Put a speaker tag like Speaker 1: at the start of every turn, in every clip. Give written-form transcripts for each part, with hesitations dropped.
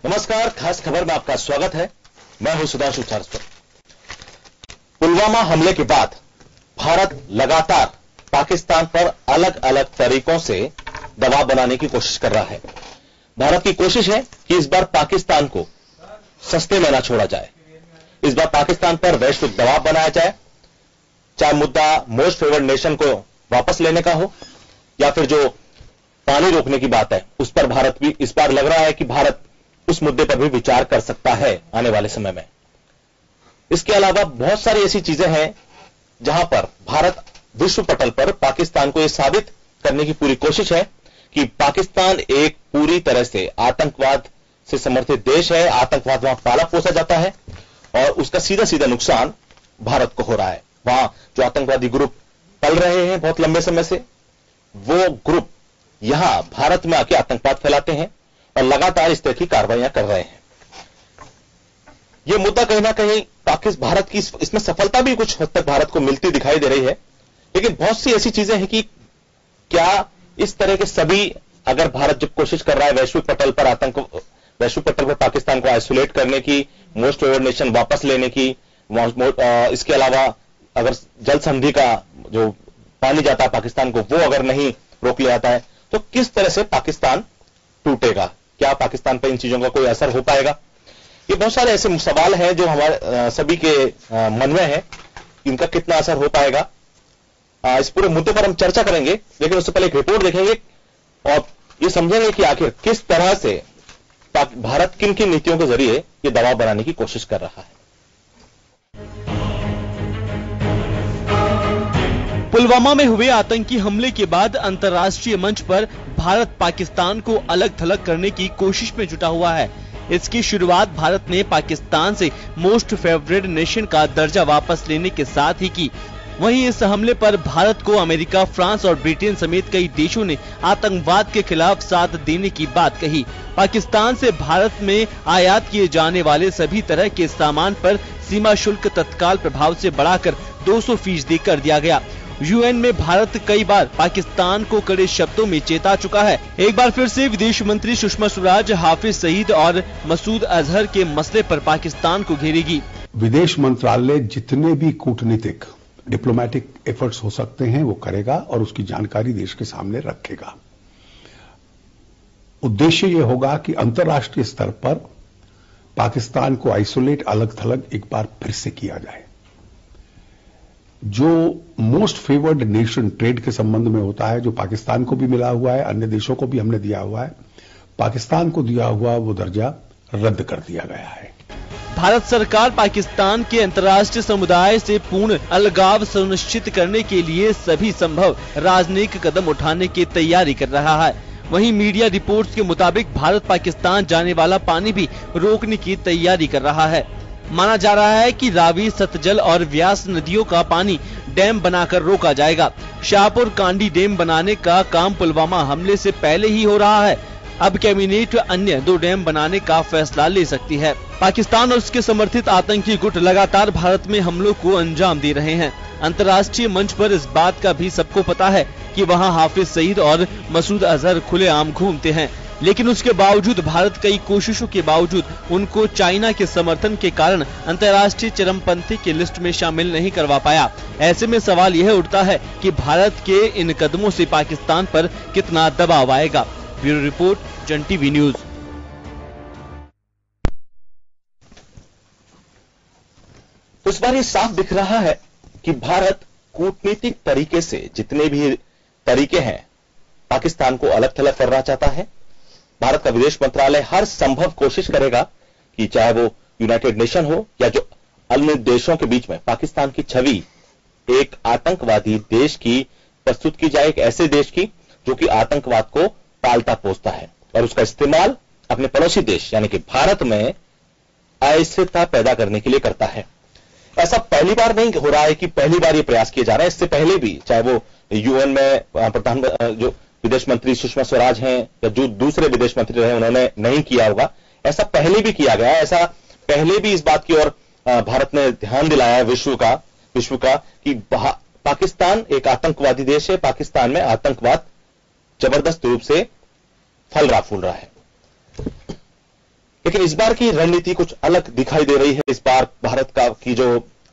Speaker 1: नमस्कार, खास खबर में आपका स्वागत है। मैं हूं सुधांशु सारस्वत। पुलवामा हमले के बाद भारत लगातार पाकिस्तान पर अलग अलग तरीकों से दबाव बनाने की कोशिश कर रहा है। भारत की कोशिश है कि इस बार पाकिस्तान को सस्ते में न छोड़ा जाए। इस बार पाकिस्तान पर वैश्विक दबाव बनाया जाए, चाहे मुद्दा मोस्ट फेवर्ड नेशन को वापस लेने का हो या फिर जो पानी रोकने की बात है उस पर भारत भी इस बार लग रहा है कि भारत उस मुद्दे पर भी विचार कर सकता है आने वाले समय में। इसके अलावा बहुत सारी ऐसी चीजें हैं जहां पर भारत विश्व पटल पर पाकिस्तान को यह साबित करने की पूरी कोशिश है कि पाकिस्तान एक पूरी तरह से आतंकवाद से समर्थित देश है। आतंकवाद वहां पाला पोसा जाता है और उसका सीधा सीधा नुकसान भारत को हो रहा है। वहां जो आतंकवादी ग्रुप पल रहे हैं बहुत लंबे समय से, वो ग्रुप यहां भारत में आके आतंकवाद फैलाते हैं और लगातार इस तरह की कार्रवाइयां कर रहे हैं। यह मुद्दा कहीं ना कहीं भारत की इसमें सफलता भी कुछ हद तक भारत को मिलती दिखाई दे रही है, लेकिन बहुत सी ऐसी चीजें हैं कि क्या इस तरह के सभी, अगर भारत जब कोशिश कर रहा है वैश्विक पटल पर पाकिस्तान को आइसोलेट करने की, मोस्ट फेवर्ड नेशन वापस लेने की, इसके अलावा अगर जल संधि का जो पानी जाता है पाकिस्तान को वो अगर नहीं रोक लिया जाता है तो किस तरह से पाकिस्तान टूटेगा? क्या पाकिस्तान पर इन चीजों का कोई असर हो पाएगा? ये बहुत सारे ऐसे सवाल हैं जो हमारे सभी के मन में है। इनका कितना असर हो पाएगा, इस पूरे मुद्दे पर हम चर्चा करेंगे, लेकिन उससे पहले एक रिपोर्ट देखेंगे और ये समझेंगे कि आखिर किस तरह से भारत किन किन नीतियों के जरिए ये दबाव बनाने की कोशिश कर रहा है।
Speaker 2: पुलवामा में हुए आतंकी हमले के बाद अंतर्राष्ट्रीय मंच पर भारत पाकिस्तान को अलग थलग करने की कोशिश में जुटा हुआ है। इसकी शुरुआत भारत ने पाकिस्तान से मोस्ट फेवरेट नेशन का दर्जा वापस लेने के साथ ही की। वहीं इस हमले पर भारत को अमेरिका, फ्रांस और ब्रिटेन समेत कई देशों ने आतंकवाद के खिलाफ साथ देने की बात कही। पाकिस्तान से भारत में आयात किए जाने वाले सभी तरह के सामान पर सीमा शुल्क तत्काल प्रभाव से बढ़ाकर 200% कर दिया गया। यूएन में भारत कई बार पाकिस्तान को कड़े शब्दों में चेता चुका है। एक बार फिर से विदेश मंत्री सुषमा स्वराज हाफिज सईद और मसूद अजहर के मसले पर पाकिस्तान को घेरेगी।
Speaker 3: विदेश मंत्रालय जितने भी कूटनीतिक डिप्लोमेटिक एफर्ट्स हो सकते हैं वो करेगा और उसकी जानकारी देश के सामने रखेगा। उद्देश्य ये होगा कि अंतर्राष्ट्रीय स्तर पर पाकिस्तान को आइसोलेट, अलग थलग एक बार फिर से किया जाए। जो मोस्ट फेवर्ड नेशन ट्रेड के संबंध में होता है, जो पाकिस्तान को भी मिला हुआ है, अन्य देशों को भी हमने दिया हुआ है, पाकिस्तान को दिया हुआ वो दर्जा रद्द कर दिया गया है।
Speaker 2: भारत सरकार पाकिस्तान के अंतर्राष्ट्रीय समुदाय से पूर्ण अलगाव सुनिश्चित करने के लिए सभी संभव राजनीतिक कदम उठाने की तैयारी कर रहा है। वहीं मीडिया रिपोर्ट्स के मुताबिक भारत पाकिस्तान जाने वाला पानी भी रोकने की तैयारी कर रहा है। माना जा रहा है कि रावी, सतलज और व्यास नदियों का पानी डैम बनाकर रोका जाएगा। शाहपुर कांडी डैम बनाने का काम पुलवामा हमले से पहले ही हो रहा है। अब कैबिनेट अन्य 2 डैम बनाने का फैसला ले सकती है। पाकिस्तान और उसके समर्थित आतंकी गुट लगातार भारत में हमलों को अंजाम दे रहे हैं। अंतर्राष्ट्रीय मंच पर इस बात का भी सबको पता है कि वहां हाफिज सईद और मसूद अजहर खुलेआम घूमते हैं, लेकिन उसके बावजूद भारत कई कोशिशों के बावजूद उनको चाइना के समर्थन के कारण अंतर्राष्ट्रीय चरमपंथी की लिस्ट में शामिल नहीं करवा पाया। ऐसे में सवाल यह उठता है कि भारत के इन कदमों से पाकिस्तान पर कितना दबाव आएगा। ब्यूरो रिपोर्ट, जन टीवी न्यूज।
Speaker 1: इस बार ये साफ दिख रहा है कि भारत कूटनीतिक तरीके से जितने भी तरीके हैं पाकिस्तान को अलग थलग करना चाहता है। भारत का विदेश मंत्रालय हर संभव कोशिश करेगा कि चाहे वो यूनाइटेड नेशन हो या जो अन्य देशों के बीच में पाकिस्तान की छवि एक आतंकवादी देश की प्रस्तुत की जाए, एक ऐसे देश की जो कि आतंकवाद को पालता पोसता है और उसका इस्तेमाल अपने पड़ोसी देश यानी कि भारत में अस्थिरता पैदा करने के लिए करता है। ऐसा पहली बार नहीं हो रहा है कि पहली बार ये प्रयास किए जा रहे हैं। इससे पहले भी चाहे वो यूएन में जो विदेश मंत्री सुषमा स्वराज हैं या जो दूसरे विदेश मंत्री रहे उन्होंने नहीं किया होगा, ऐसा पहले भी किया गया। ऐसा पहले भी इस बात की ओर भारत ने ध्यान दिलाया विश्व का कि पाकिस्तान एक आतंकवादी देश है। पाकिस्तान में आतंकवाद जबरदस्त रूप से फल रहा फूल रहा है। लेकिन इस बार की रणनीति कुछ अलग दिखाई दे रही है। इस बार भारत का की जो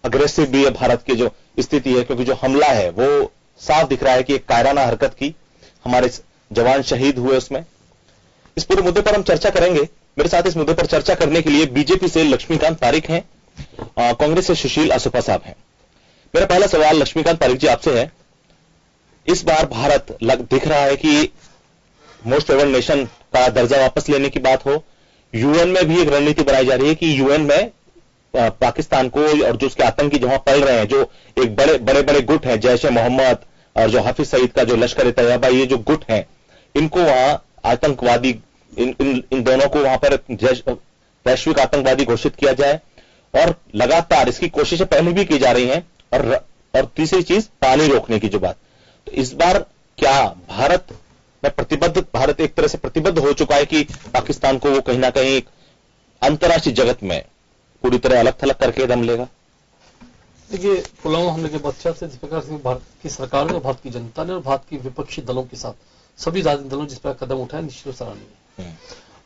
Speaker 1: अग्रेसिव भी है, भारत की जो स्थिति है, क्योंकि जो हमला है वो साफ दिख रहा है कि एक कायराना हरकत की, हमारे जवान शहीद हुए उसमें। इस पूरे मुद्दे पर हम चर्चा करेंगे। मेरे साथ इस मुद्दे पर चर्चा करने के लिए बीजेपी से लक्ष्मीकांत पारिक हैं, कांग्रेस से सुशील असोफा साहब हैं। मेरा पहला सवाल लक्ष्मीकांत पारिक जी आपसे है। इस बार भारत दिख रहा है कि मोस्ट फेवर्ड नेशन का दर्जा वापस लेने की बात हो, यूएन में भी एक रणनीति बनाई जा रही है कि यूएन में पाकिस्तान को और जो उसके आतंकी जहां पल रहे हैं, जो एक बड़े बड़े गुट हैं, जैश ए मोहम्मद और जो हाफिज सईद का जो लश्कर ए तैयबा, ये जो गुट हैं, इनको वहां आतंकवादी, इन दोनों को वहां पर वैश्विक आतंकवादी घोषित किया जाए। और लगातार इसकी कोशिशें पहले भी की जा रही हैं। और तीसरी चीज पानी रोकने की जो बात, तो इस बार क्या भारत एक तरह से प्रतिबद्ध हो चुका है कि पाकिस्तान को वो कहीं ना कहीं अंतर्राष्ट्रीय जगत में पूरी तरह अलग थलग करके दम लेगा?
Speaker 4: देखिए, पुलवामा हमले के पश्चात से जिस प्रकार से भारत की सरकार ने, भारत की जनता ने और भारत की विपक्षी दलों के साथ सभी राजनीतिक दलों जिस प्रकार कदम उठाए, निश्चित सराहनीय है।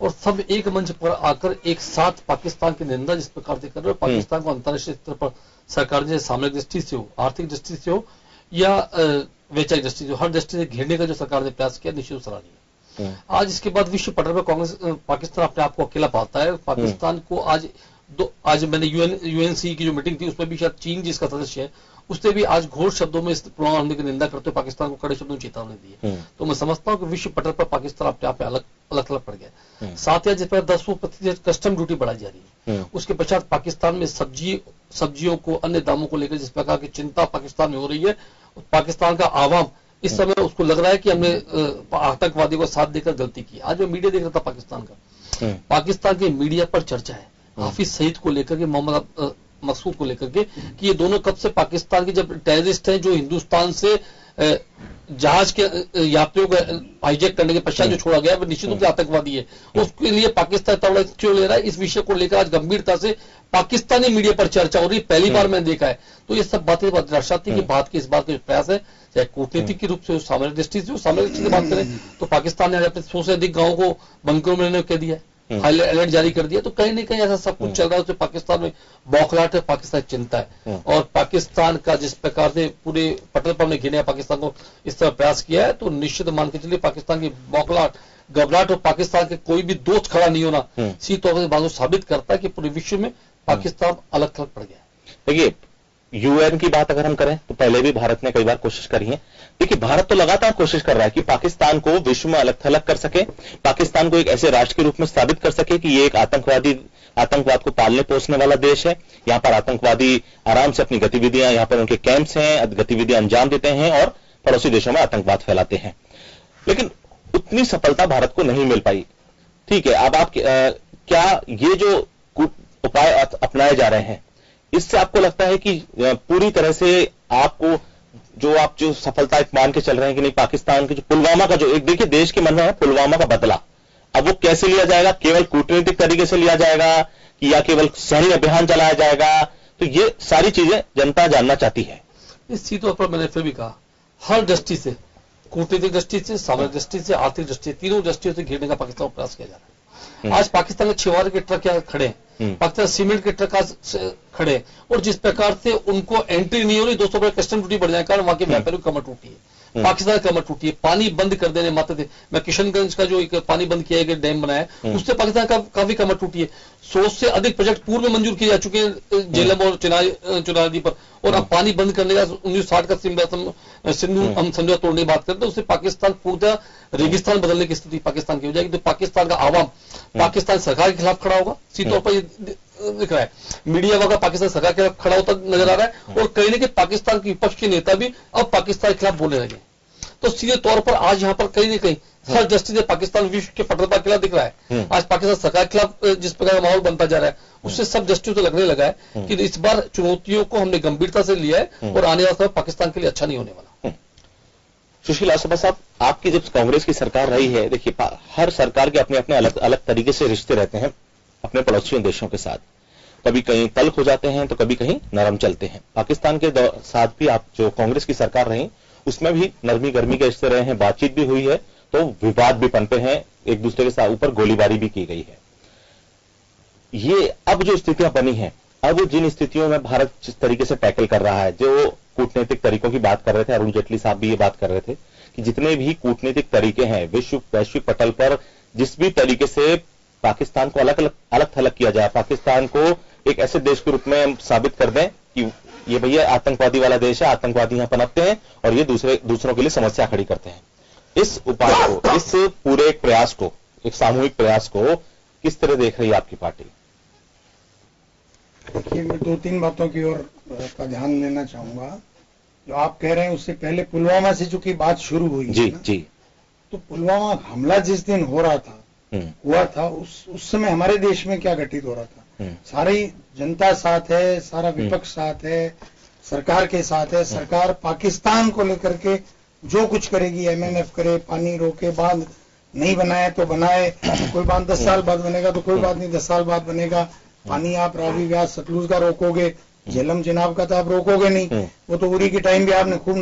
Speaker 4: और सब एक मंच पर आकर एक साथ पाकिस्तान की निंदा जिस प्रकार से कर रहे हो, पाकिस्तान को अंतर्राष्ट्रीय स्तर पर सरकार ने सामरिक दृष्टि से हो, आर्थिक दृष्टि से हो या वैचारिक दृष्टि से, हर दृष्टि से घेरने का जो सरकार ने प्रयास किया, निश्चित सराहनीय है। आज इसके बाद विश्व पटल पर कांग्रेस पाकिस्तान अपने आप को अकेला पाता है। पाकिस्तान को आज मैंने यूएनसी की जो मीटिंग थी उसमें भी शायद चीन जिसका सदस्य है, उसने भी आज घोर शब्दों में इस पुलवामा हमले की निंदा करते हुए पाकिस्तान को कड़े शब्दों में चेतावनी दी है। तो मैं समझता हूं कि विश्व पटल पर पाकिस्तान अपने आप में अलग थलग पड़ गया। साथ ही जिस पर 10% कस्टम ड्यूटी बढ़ाई जा रही है, उसके पश्चात पाकिस्तान में सब्जियों को, अन्य दामों को लेकर जिस प्रकार की चिंता पाकिस्तान में हो रही है, पाकिस्तान का आवाम इस समय उसको लग रहा है कि हमने आतंकवादियों को साथ देकर गलती की। आज मैं मीडिया देख रहा था पाकिस्तान का, पाकिस्तान के मीडिया पर चर्चा है हाफिज सईद को लेकर के, मोहम्मद मकसूद को लेकर के, कि ये दोनों कब से पाकिस्तान के जब टेररिस्ट हैं जो हिंदुस्तान से जहाज के यात्रियों को हाईजैक करने के पश्चात जो छोड़ा गया वो निश्चित रूप से आतंकवादी है। उसके लिए पाकिस्तान तवड़ा क्यों ले रहा है, इस विषय को लेकर आज गंभीरता से पाकिस्तानी मीडिया पर चर्चा हो रही है, पहली बार मैंने देखा है। तो ये सब बातें दर्शाती कि भारत के इस बात के प्रयास है, चाहे कूटनीतिक के रूप से हो, सामरिक दृष्टि से हो। सामरिक दृष्टि से बात करें तो पाकिस्तान ने आज अपने 100 से अधिक गाँव को बंकरों में रहने कह दिया है, हाई अलर्ट जारी कर दिया। तो कहीं ना कहीं ऐसा सब कुछ चल रहा है, उससे पाकिस्तान में बौखलाहट है, पाकिस्तान चिंता है। और पाकिस्तान का जिस प्रकार से पूरे पटल पर हमने घेरा पाकिस्तान को इस तरह प्रयास किया है, तो निश्चित मान के चलिए पाकिस्तान की बौखलाहट, घबराहट और पाकिस्तान के कोई भी दोस्त खड़ा नहीं होना सीधे तौर पर बात साबित करता है कि पूरे विश्व में पाकिस्तान अलग थलग पड़ गया।
Speaker 1: देखिए, यूएन की बात अगर हम करें तो पहले भी भारत ने कई बार कोशिश करी है। देखिए, भारत तो लगातार कोशिश कर रहा है कि पाकिस्तान को विश्व में अलग थलग कर सके, पाकिस्तान को एक ऐसे राष्ट्र के रूप में साबित कर सके कि ये एक आतंकवाद को पालने पोसने वाला देश है। यहां पर आतंकवादी आराम से अपनी गतिविधियां, यहां पर उनके कैंप्स हैं, गतिविधियां अंजाम देते हैं और पड़ोसी देशों में आतंकवाद फैलाते हैं। लेकिन उतनी सफलता भारत को नहीं मिल पाई। ठीक है, अब आप क्या ये जो उपाय अपनाए जा रहे हैं, इससे आपको लगता है कि पूरी तरह से आपको आप जो सफलता मान के चल रहे हैं कि नहीं, पाकिस्तान के जो पुलवामा का जो एक, देखिए देश के मन में है पुलवामा का बदला, अब वो कैसे लिया जाएगा? केवल कूटनीतिक तरीके से लिया जाएगा कि या केवल सैन्य अभियान चलाया जाएगा? तो ये सारी चीजें जनता जानना चाहती है।
Speaker 4: इसी तौर पर मैंने फिर भी कहा, हर दृष्टि से, कूटनीतिक दृष्टि से, सामरिक दृष्टि से, आर्थिक दृष्टि, तीनों दृष्टियों से घेरने का पाकिस्तान को प्रयास किया जा रहा है। आज पाकिस्तान के छिवारे के ट्रक यहाँ खड़े हैं, पाकिस्तान सीमेंट के ट्रक खड़े हैं, और जिस प्रकार से उनको एंट्री नहीं हो रही, 200 रुपए कस्टम ड्यूटी बढ़ जाने कारण वहां के व्यापारियों की कमर टूटी है, पाकिस्तान की कमर टूटी है। पानी बंद कर देने मात्र थे, मैं किशनगंज का जो एक पानी बंद किया गया डैम बनाया, उससे पाकिस्तान का काफी कमर टूटी है। 100 से अधिक प्रोजेक्ट पूर्व में मंजूर किए जा चुके हैं झेलम और चुनाव नदी पर, और अब पानी बंद करने का 1960 का सिंधु हम समझौता तोड़ने की बात करते हैं, उससे पाकिस्तान पूर्णतः रेगिस्तान बदलने की स्थिति पाकिस्तान की हो जाएगी। तो पाकिस्तान का आवाम पाकिस्तान सरकार के खिलाफ खड़ा होगा, सीधे तौर पर दिख रहा है। मीडिया वगैरह पाकिस्तान सरकार के खिलाफ खड़ा होता नजर आ रहा है, और कहीं ना कहीं पाकिस्तान के विपक्ष के नेता भी अब पाकिस्तान के खिलाफ बोलने लगे। तो सीधे तौर पर आज यहाँ पर कहीं ना कहीं हर दृष्टि से पाकिस्तान विश्व के पटल पर खिलाफ दिख रहा है। आज पाकिस्तान सरकार के खिलाफ जिस प्रकार का माहौल बनता जा रहा है, उससे सब दृष्टियों से लगने लगा है कि इस बार चुनौतियों को हमने गंभीरता से लिया है और आने वाला समय पाकिस्तान के लिए अच्छा नहीं होने वाला।
Speaker 1: सुशील असोफा साहब, आपकी जब कांग्रेस की सरकार रही है, देखिए हर सरकार के अपने अपने अलग अलग तरीके से रिश्ते रहते हैं अपने पड़ोसियों देशों के साथ। कभी कहीं तल्ख हो जाते हैं तो कभी कहीं नरम चलते हैं। पाकिस्तान के साथ भी आप जो कांग्रेस की सरकार रही, उसमें भी नरमी गर्मी के रिश्ते रहे हैं, बातचीत भी हुई है, तो विवाद भी पनपे हैं, एक दूसरे के साथ ऊपर गोलीबारी भी की गई है। ये अब जो स्थितियां बनी हैं, अब जिन स्थितियों में भारत जिस तरीके से टैकल कर रहा है, जो कूटनीतिक तरीकों की बात कर रहे थे, अरुण जेटली साहब भी ये बात कर रहे थे कि जितने भी कूटनीतिक तरीके हैं वैश्विक पटल पर, जिस भी तरीके से पाकिस्तान को अलग थलग किया जाए, पाकिस्तान को एक ऐसे देश के रूप में साबित कर दें कि ये भैया आतंकवादी वाला देश है, आतंकवादी यहां पनपते हैं और ये दूसरों के लिए समस्या खड़ी करते हैं। इस उपाय को, इस पूरे एक प्रयास को, एक सामूहिक प्रयास को किस तरह देख रही है आपकी पार्टी?
Speaker 5: देखिए, मैं 2-3 बातों की ओर का ध्यान लेना चाहूंगा। जो आप कह रहे हैं उससे पहले पुलवामा से चूंकि बात शुरू हुई
Speaker 1: जी
Speaker 5: ना,
Speaker 1: जी,
Speaker 5: तो पुलवामा हमला जिस दिन हो रहा था, हुआ था, उस समय हमारे देश में क्या घटित हो रहा था? सारी जनता साथ है, सारा विपक्ष साथ है, सरकार के साथ है। सरकार पाकिस्तान को लेकर के जो कुछ करेगी, MNF करे, पानी रोके, बांध नहीं बनाए तो बनाए, कोई बांध 10 साल बाद बनेगा तो कोई बात नहीं, 10 साल बाद बनेगा। पानी आप रावी व्यास सतलुज का रोकोगे, झेलम चिनाब का तो आप रोकोगे नहीं। वो तो उरी के टाइम भी आपने खूब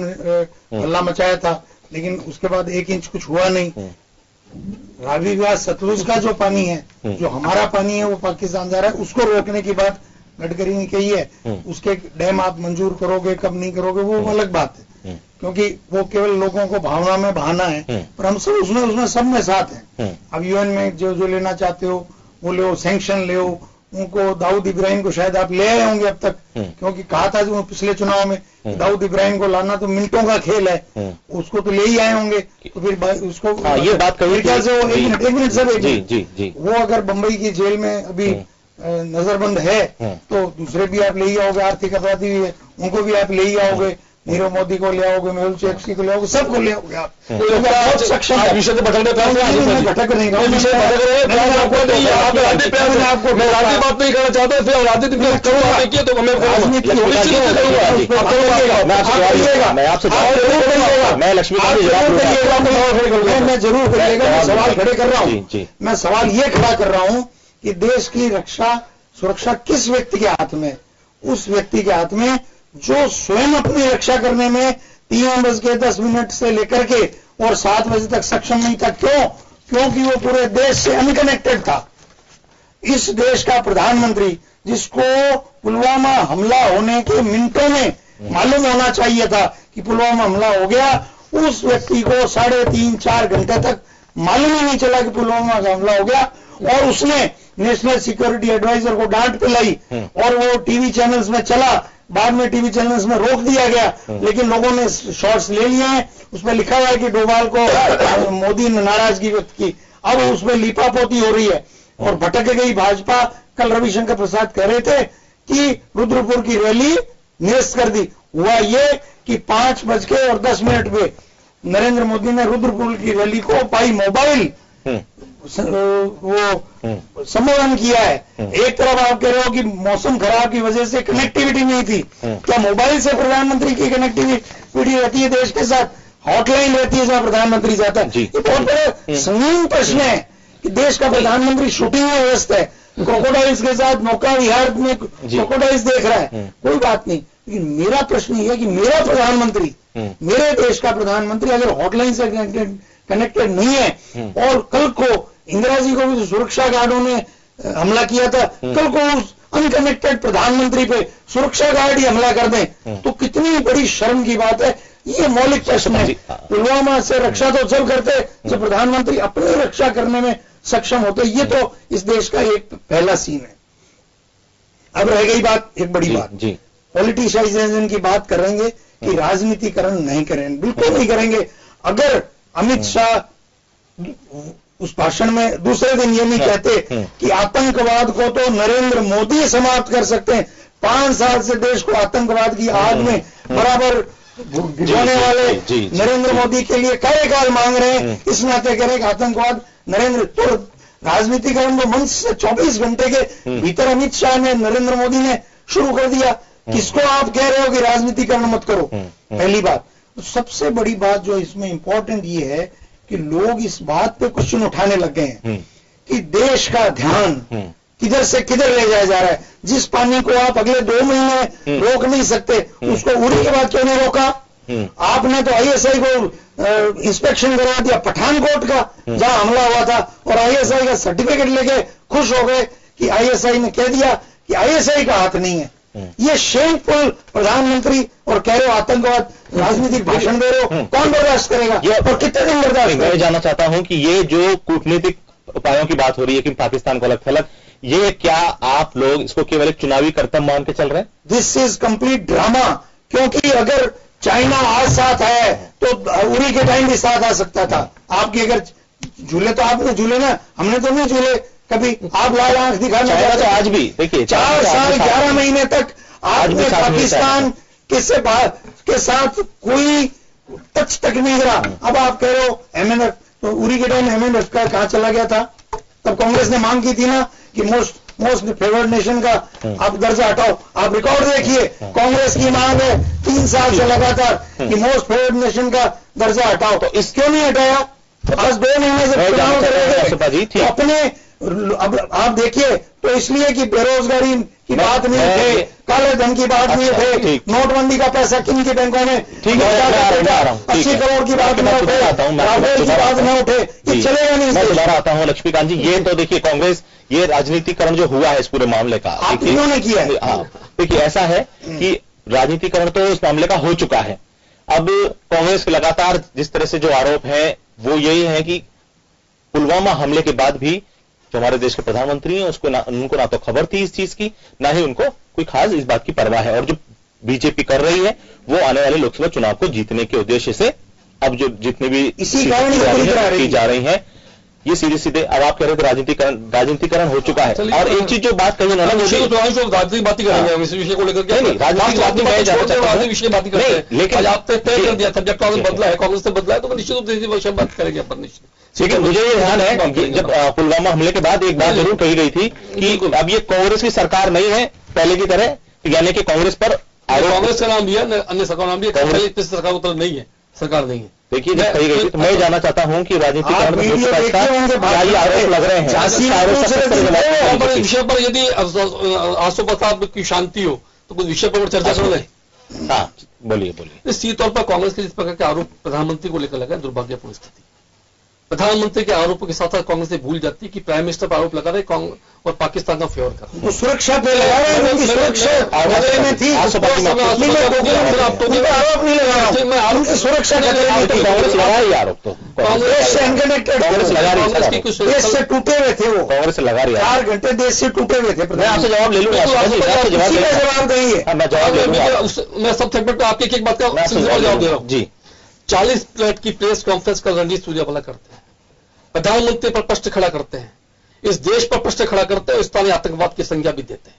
Speaker 5: हल्ला मचाया था, लेकिन उसके बाद 1 इंच कुछ हुआ नहीं। रावी व्यास सतलुज का जो पानी है, जो हमारा पानी है, वो पाकिस्तान जा रहा है, उसको रोकने की बात गडकरी ने कही है। उसके डैम आप मंजूर करोगे, कब नहीं करोगे, वो अलग बात है, क्योंकि वो केवल लोगों को भावना में बहाना है, पर हम सब उसमें सब में साथ हैं। अब UN में जो लेना चाहते हो वो ले, सैंक्शन ले, उनको दाऊद इब्राहिम को शायद आप ले आए होंगे अब तक, क्योंकि कहा था जो पिछले चुनाव में दाऊद इब्राहिम को लाना तो मिनटों का खेल है, उसको तो ले ही आए होंगे। तो फिर उसको
Speaker 1: ये बात कही
Speaker 5: क्या से वो एक मिनट सर,
Speaker 1: जी,
Speaker 5: वो अगर बंबई की जेल में अभी नजरबंद है तो दूसरे भी आप ले ही आओगे, आर्थिक अपराधी भी है, उनको भी आप ले ही आओगे, नीरव मोदी को ले आओगे, मेहुल चोकसी को ले आओगे, सबको ले आओगे आप। बहुत सक्षम है।
Speaker 4: विषय से भटक
Speaker 5: भटक नहीं रहा,
Speaker 4: आपको मैं राजनीति बात नहीं करना चाहता, फिर राजनीति किया तो मैं
Speaker 1: मैं लक्ष्मीकांत
Speaker 5: मैं जरूर करिएगा। मैं सवाल खड़े कर रहा हूँ, मैं सवाल ये खड़ा कर रहा हूँ कि देश की सुरक्षा किस व्यक्ति के हाथ में? उस व्यक्ति के हाथ में जो स्वयं अपनी रक्षा करने में 3:10 से लेकर के और 7 बजे तक सक्षम नहीं था। क्यों? क्योंकि वो पूरे देश से अनकनेक्टेड था। इस देश का प्रधानमंत्री, जिसको पुलवामा हमला होने के मिनटों में मालूम होना चाहिए था कि पुलवामा हमला हो गया, उस व्यक्ति को 3.5-4 घंटे तक मालूम ही नहीं चला कि पुलवामा का हमला हो गया, और उसने नेशनल सिक्योरिटी एडवाइजर को डांट पिलाई और वो टीवी चैनल्स में चला। बाद में टीवी चैनल्स में रोक दिया गया, लेकिन लोगों ने शॉर्ट्स ले लिए हैं, उसमें लिखा हुआ है कि डोभाल को मोदी ने नाराजगी व्यक्त की। अब उसमें लीपापोती हो रही है और भटक गई भाजपा। कल रविशंकर प्रसाद कह रहे थे कि रुद्रपुर की रैली निरस्त कर दी। हुआ ये कि 5:10 पे नरेंद्र मोदी ने रुद्रपुर की रैली को बाई मोबाइल वो संबोधन किया है। एक तरफ आप कह रहे हो कि मौसम खराब की वजह से कनेक्टिविटी नहीं थी, क्या मोबाइल से प्रधानमंत्री की कनेक्टिविटी रहती है देश के साथ? हॉटलाइन रहती है जहां प्रधानमंत्री जाता है। ये बहुत बड़ा संगीन प्रश्न है कि देश का प्रधानमंत्री शूटिंग में व्यस्त है, क्रोकोडाइल्स के साथ नौका विहार में क्रोकोडाइल्स देख रहा है, कोई बात नहीं। लेकिन मेरा प्रश्न यह है कि मेरा प्रधानमंत्री, मेरे देश का प्रधानमंत्री अगर हॉटलाइन से कनेक्टेड नहीं है, और कल को इंदिरा जी को भी सुरक्षा गार्डों ने हमला किया था, कल को उस अनकनेक्टेड प्रधानमंत्री पे सुरक्षा गार्ड ही हमला कर दें, तो कितनी बड़ी शर्म की बात है। ये मौलिक प्रश्न है। पुलवामा से रक्षा तो चल करते जब प्रधानमंत्री अपनी रक्षा करने में सक्षम होते। ये तो इस देश का एक पहला सीन है। अब रह गई बात, एक बड़ी बात, पॉलिटिसाइजेशन की बात करेंगे कि राजनीतिकरण नहीं करेंगे, बिल्कुल नहीं करेंगे। अगर अमित शाह उस भाषण में दूसरे दिन ये नहीं कहते कि आतंकवाद को तो नरेंद्र मोदी समाप्त कर सकते हैं, 5 साल से देश को आतंकवाद की आग में बराबर भिगोने वाले नरेंद्र मोदी के लिए कार्यकाल मांग रहे हैं, इस नाते कह रहे हैं कि आतंकवाद नरेंद्र, तो राजनीतिकरण को मंच से 24 घंटे के भीतर अमित शाह ने, नरेंद्र मोदी ने शुरू कर दिया। किसको आप कह रहे हो कि राजनीतिकरण मत करो? पहली बात। सबसे बड़ी बात जो इसमें इंपॉर्टेंट ये है कि लोग इस बात पे क्वेश्चन उठाने लग गए हैं कि देश का ध्यान किधर से किधर ले जाया जा रहा है। जिस पानी को आप अगले 2 महीने रोक नहीं सकते, उसको उड़ी के बाद क्यों नहीं रोका? आपने तो ISI को इंस्पेक्शन करवा दिया पठानकोट का, जहां हमला हुआ था, और ISI का सर्टिफिकेट लेके खुश हो गए कि आईएसआई ने कह दिया कि आईएसआई का हाथ नहीं है। ये शेमफुल प्रधानमंत्री और कह रहे हो आतंकवाद, राजनीतिक भाषण दे रहे हो, कौन बर्दाश्त करेगा और कितने दिन बर्दाश्त?
Speaker 1: मैं जानना चाहता हूं कि ये जो कूटनीतिक उपायों की बात हो रही है कि पाकिस्तान को अलग थलग, ये क्या आप लोग इसको केवल एक चुनावी कर्तव्य मान के चल रहे हैं?
Speaker 5: This is complete drama. क्योंकि अगर चाइना आज साथ है तो उरी के टाइम भी साथ आ सकता था। आपकी अगर झूले तो आपने झूले ना, हमने तो नहीं झूले कभी। आप लाल आंख दिखाना
Speaker 1: तो आज भी देखिए
Speaker 5: 4 साल 11 महीने तक आपने पाकिस्तान के साथ कोई टच तक नहीं करा। अब आप कह रहे हो एमएनएफ, तो उरी के टाइम एमएनएफ का कहां चला गया था? तब कांग्रेस ने मांग की थी ना कि मोस्ट फेवर्ड नेशन का आप दर्जा हटाओ। आप रिकॉर्ड देखिए, कांग्रेस की मांग है 3 साल से लगातार कि मोस्ट फेवर्ड नेशन का दर्जा हटाओ। तो इस क्यों नहीं हटाया? आज 2 महीने से चुनाव करेंगे अपने। अब आप देखिए, तो इसलिए कि बेरोजगारी की बात नहीं उठे, काले धन की बात नहीं उठे, नोटबंदी का पैसा किन के बैंकों में 80 करोड़ की बात न उठे, राफेल की बात न उठे, ये चलेगा नहीं।
Speaker 1: मैं दोबारा आता हूं लक्ष्मीकांत जी, ये तो देखिए कांग्रेस, ये राजनीतिकरण जो हुआ है इस पूरे मामले का,
Speaker 5: इन्होंने किया है।
Speaker 1: देखिए ऐसा है कि राजनीतिकरण तो इस मामले का हो चुका है। अब कांग्रेस के लगातार जिस तरह से जो आरोप है वो यही है कि पुलवामा हमले के बाद भी जो हमारे देश के प्रधानमंत्री हैं उनको ना तो खबर थी इस चीज की, ना ही उनको कोई खास इस बात की परवाह है। और जो बीजेपी कर रही है वो आने वाले लोकसभा चुनाव को जीतने के उद्देश्य से अब जो जितने भी
Speaker 5: इसी कारण
Speaker 1: की जा रही हैं, ये सीधे सीधे अब आप कह रहे थे राजनीतिकरण हो चुका है। और एक चीज जो बात कही उन्होंने,
Speaker 4: राजनीतिक बात करेंगे हम इस विषय को लेकर के, राजनीतिक विषय बात करते हैं, लेकिन आपने तय कर दिया था जब कांग्रेस बदला है, कांग्रेस से बदला है, तो निश्चित रूप से इसी विषय बात करेंगे अपन निश्चित।
Speaker 1: लेकिन मुझे ये ध्यान है कि जब पुलवामा हमले के बाद एक बात जरूर कही गई थी कि अब ये कांग्रेस की सरकार नहीं है पहले की तरह, यानी कि कांग्रेस पर
Speaker 4: कांग्रेस का नाम दिया, अन्य सरकार नाम दिया, कांग्रेस सरकार को नहीं है, सरकार नहीं है।
Speaker 1: देखिए जब कही गई थी, तो मैं जानना चाहता हूँ कि राजनीतिकरण आरोप लग रहे हैं
Speaker 4: विषय पर, यदि आसो प्रताप की शांति हो तो कुछ विषय पर चर्चा कर रहे हैं।
Speaker 1: हाँ बोलिए।
Speaker 4: निश्चित तौर पर कांग्रेस के जिस प्रकार के आरोप प्रधानमंत्री को लेकर लगा, दुर्भाग्यपूर्ण स्थिति। प्रधानमंत्री के आरोपों के साथ साथ कांग्रेस भूल जाती है कि प्राइम मिनिस्टर पर आरोप लगा रहे और पाकिस्तान का फेवर कर रहे हैं।
Speaker 5: सुरक्षा पे लगा रहे हैं, सुरक्षा में थी, आरोप नहीं लगा, मैं आरोप की सुरक्षा
Speaker 1: कांग्रेस लगा ही आरोप, तो
Speaker 5: कांग्रेस से अनकनेक्टेड, देश से टूटे हुए थे वो,
Speaker 1: कांग्रेस लगा रही है।
Speaker 5: 4 घंटे देश से टूटे हुए थे।
Speaker 1: मैं आपसे जवाब ले लूंगा,
Speaker 5: जवाब देंगे।
Speaker 4: मैं सब सेगमेंट आपकी एक बात का जवाब दे रहा हूँ जी। 40 मिनट की प्रेस कॉन्फ्रेंस कर रणजीत सुरजेवाला करते हैं, प्रधानमंत्री पर प्रश्न खड़ा करते हैं, इस देश पर प्रश्न खड़ा करते हैं, स्थानीय आतंकवाद की संज्ञा भी देते हैं।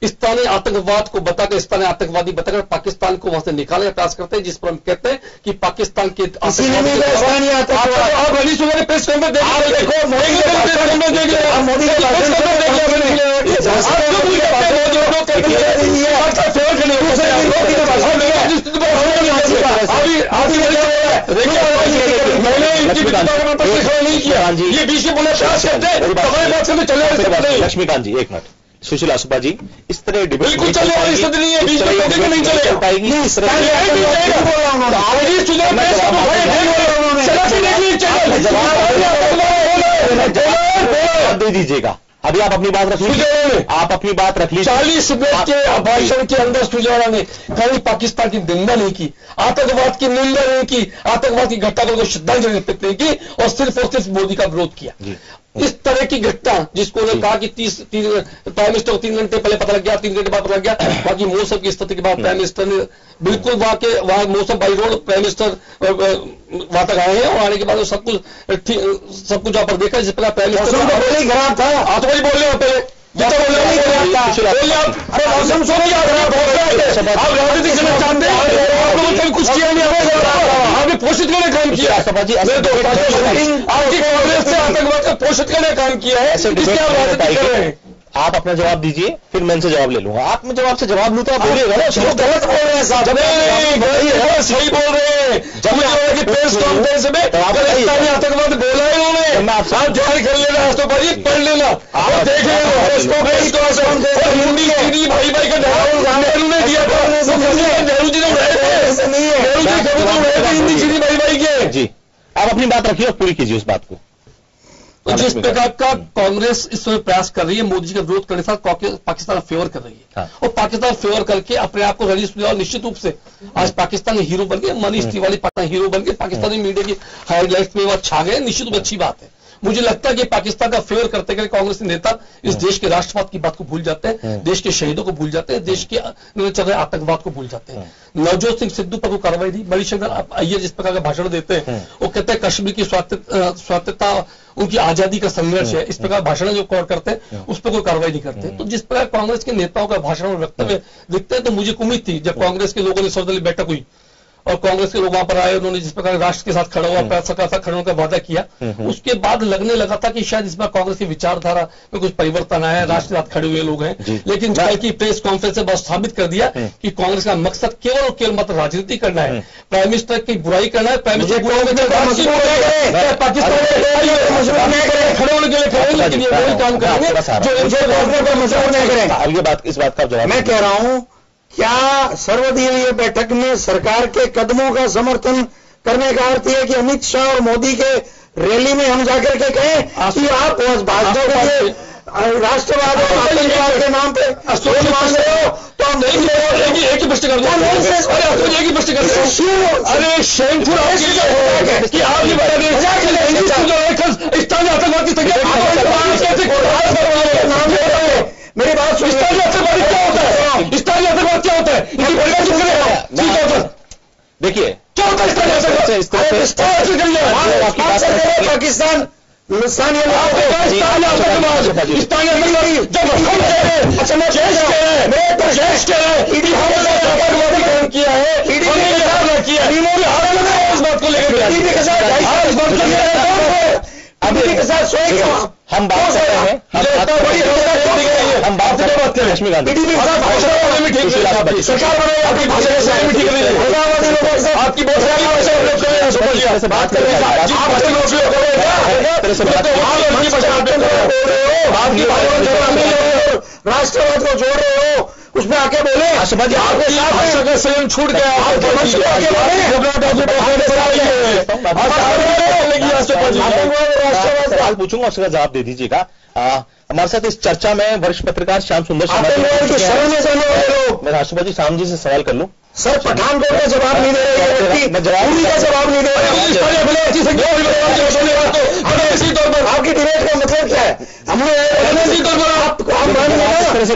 Speaker 4: स्थानीय आतंकवाद को बताकर, स्थानीय आतंकवादी बताकर पाकिस्तान को वहां से निकालने का प्रयास करते हैं, जिस पर हम कहते हैं कि पाकिस्तान के
Speaker 5: रणजीत सुरजेवाला प्रेस कॉन्फ्रेंस
Speaker 4: ये बीच में बोला
Speaker 1: लक्ष्मीकांत जी एक मिनट, सुशील आसुपा जी, इस तरह
Speaker 4: बिल्कुल चलने वाली स्थिति नहीं है, बीच में नहीं चल पाएगी।
Speaker 1: जवाब दे दीजिएगा, अभी आप अपनी बात रख लीजिए, आप अपनी बात रख लीजिए।
Speaker 4: 40 मिनट के भाषण के अंदर सुरजेवाला ने कभी पाकिस्तान की निंदा नहीं की, आतंकवाद की निंदा नहीं की, आतंकवाद की घटना को श्रद्धांजलि अर्पित नहीं की, और सिर्फ मोदी का विरोध किया। इस तरह की घटना जिसको उन्होंने कहा कि 30 प्राइम मिनिस्टर को 3 घंटे पहले पता लग गया, 3 घंटे बाद पता लग गया, बाकी मौसम की स्थिति के बाद प्राइम मिनिस्टर ने बिल्कुल वहां मौसम बाई रोड प्राइम मिनिस्टर वहां तक आए हैं, और आने के बाद सब कुछ वहां पर देखा, जिस प्रकार प्राइम मिनिस्टर
Speaker 5: खराब था।
Speaker 4: आप तो वही बोल रहे हो पहले, जितना बोल रहे मौसम सोने आप राजनीतिक करना चाहते हैं, आप लोगों ने कुछ किया नहीं, आपने पोषित करने काम किया, आपकी कांग्रेस से आतंकवाद का पोषित करने काम किया है, इसके आप राजनीति कर रहे हैं।
Speaker 1: आप अपना जवाब दीजिए, फिर मैं इनसे जवाब ले लूंगा। आप में जवाब से जवाब लूं तो आप बोलिएगा ना,
Speaker 5: गलत बोल रहे हैं साहब,
Speaker 4: सही बोल रहे हैं। प्रेस कॉन्फ्रेंस में आतंकवाद बोला है उन्होंने, आप जारी कर लेना, राष्ट्रपति पढ़ लेना, आप देख हिंदी भाई भाई का नेहरू ने दिया था, नेहरू जी ने हिंदी चीनी भाई भाई के।
Speaker 1: जी आप अपनी बात रखिए और पूरी कीजिए उस बात को।
Speaker 4: तो जिस प्रकार का कांग्रेस इस समय प्रयास कर रही है मोदी जी का विरोध करने के साथ पाकिस्तान फेवर कर रही है और पाकिस्तान फेवर करके अपने आप को रजिस्टर और निश्चित रूप से आज पाकिस्तान हीरो बन गए, मनीष तिवारी पाकिस्तान हीरो बन गए, पाकिस्तानी मीडिया की हाईलाइट्स में वो छा गए, निश्चित रूप से अच्छी बात है। मुझे लगता है कि पाकिस्तान का फेवर करते करते कांग्रेस के नेता इस देश के राष्ट्रवाद की बात को भूल जाते हैं, देश के शहीदों को भूल जाते हैं, देश के चल रहे आतंकवाद को भूल जाते हैं। नवजोत सिंह सिद्धू पर कोई कार्रवाई नहीं, मणिशंकर अय्यर जिस प्रकार का भाषण देते हैं वो कहते हैं कश्मीर की स्वायत्तता उनकी आजादी का संघर्ष है, इस प्रकार भाषण जो करते हैं उस पर कोई कार्रवाई नहीं करते। तो जिस प्रकार कांग्रेस के नेताओं का भाषण और वक्तव्य दिखते हैं तो मुझे उम्मीद थी जब कांग्रेस के लोगों ने सर्वदलीय बैठक हुई और कांग्रेस के लोग वहां पर आए, उन्होंने जिस प्रकार राष्ट्र के साथ खड़ा हुआ सरकार साथ खड़े होने का वादा किया, उसके बाद लगने लगा था कि शायद इसमें कांग्रेस की विचारधारा में कुछ परिवर्तन आया है, राष्ट्र के साथ खड़े हुए लोग हैं। लेकिन कल की प्रेस कॉन्फ्रेंस से बस साबित कर दिया कि कांग्रेस का मकसद केवल और केवल मात्र राजनीति करना है, प्राइम मिनिस्टर की बुराई करना है, प्राइम मिनिस्टर खड़े होने के लिए खड़े, लेकिन ये वही काम करेंगे जो
Speaker 1: इस बात का जवाब
Speaker 5: मैं कह रहा हूं। क्या सर्वदलीय बैठक में सरकार के कदमों का समर्थन करने का अर्थ यह कि अमित शाह और मोदी के रैली में हम जाकर के कहें कि आप भाजपा के राष्ट्रवाद और आतंकवाद के नाम पे वोट मांग रहे हो तो हम नहीं मिलेंगे? एक ही प्रश्न कर दो, एक ही प्रश्न कर दो। अरे शेमफुल कि आप ये बता दें मेरी बात सुनिए, आतंकवादी क्या होता है? इस्लामी आतंकवाद क्या होता है? इसकी परिभाषा करेगा।
Speaker 1: देखिए
Speaker 5: क्या होता है पाकिस्तान हिंदुस्तान किया है इस बात को लेकर के साथ सोएगा।
Speaker 1: हम बात कर रहे हैं, हम बात कर रहे हैं लक्ष्मी गांधी
Speaker 5: सरकार आपकी बात कर रहे हैं, राष्ट्रवाद को जोड़ रहे हो, उसमें आके बोले आपके संयम छूट गया,
Speaker 1: सवाल पूछूंगा उसका जवाब दे दीजिएगा। हमारे साथ इस चर्चा में वरिष्ठ पत्रकार श्याम सुंदर मैं राष्ट्रपति श्याम जी से सवाल कर लूं।
Speaker 5: सर पठानकोट का जवाब नहीं दे रहे, का जवाब नहीं दे रहे। आपकी डिबेट का मतलब क्या है? हमने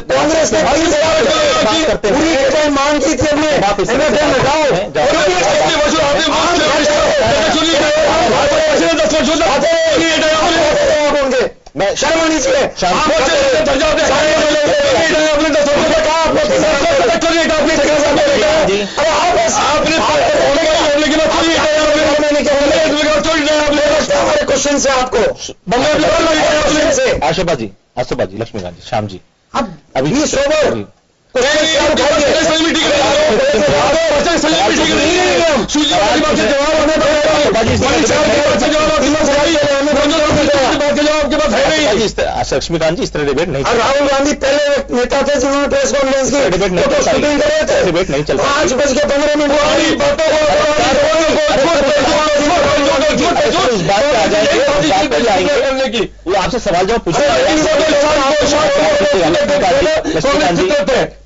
Speaker 5: कांग्रेस ने पूरी मांग की थी, हमने
Speaker 1: मैं
Speaker 5: शर्मा नीचे क्वेश्चन से आपको
Speaker 1: आशोभा जी लक्ष्मीकांत जी श्याम जी
Speaker 5: अभी सोबर
Speaker 1: लक्ष्मीकांत जी इस तरह डिबेट नहीं।
Speaker 5: राहुल गांधी पहले नेता थे जिन्होंने प्रेस कॉन्फ्रेंस की डिबेट नहीं चल 5 बज के 15 मिनट
Speaker 1: वो आपसे सवाल जवाब पूछे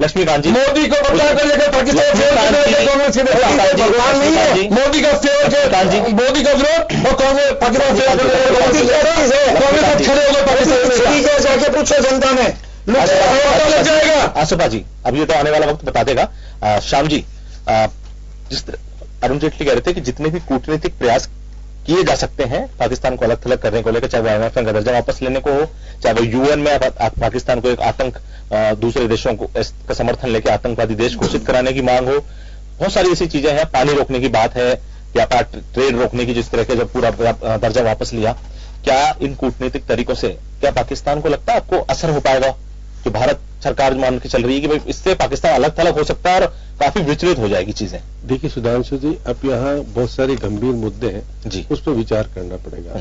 Speaker 1: लक्ष्मीकांत जी
Speaker 5: मोदी को बचा कर लेकर पाकिस्तान मोदी का फेवर मोदी का विरोध और कांग्रेस पाकिस्तान खड़े हो गए पाकिस्तान जाके पूछो जनता में लग जाएगा।
Speaker 1: आशोभा जी अब ये तो आने वाला वक्त बता देगा। श्याम जी जिस अरुण जेटली कह रहे थे कि जितने भी कूटनीतिक प्रयास किए जा सकते हैं पाकिस्तान को अलग थलग करने को लेकर, चाहे वो IMF का दर्जा वापस लेने को हो, चाहे वो UN में पाकिस्तान को एक आतंक दूसरे देशों को का समर्थन लेकर आतंकवादी देश घोषित कराने की मांग हो, बहुत सारी ऐसी चीजें हैं, पानी रोकने की बात है, व्यापार ट्रेड रोकने की, जिस तरह के जब पूरा दर्जा वापस लिया, क्या इन कूटनीतिक तरीकों से क्या पाकिस्तान को लगता है आपको असर हो पाएगा? जो भारत सरकार मान के चल रही है कि भाई इससे पाकिस्तान अलग थलग हो सकता है और काफी विचलित हो जाएगी चीजें।
Speaker 6: देखिए सुधांशु जी, अब यहाँ बहुत सारे गंभीर मुद्दे हैं
Speaker 1: जी,
Speaker 6: उस पर विचार करना पड़ेगा।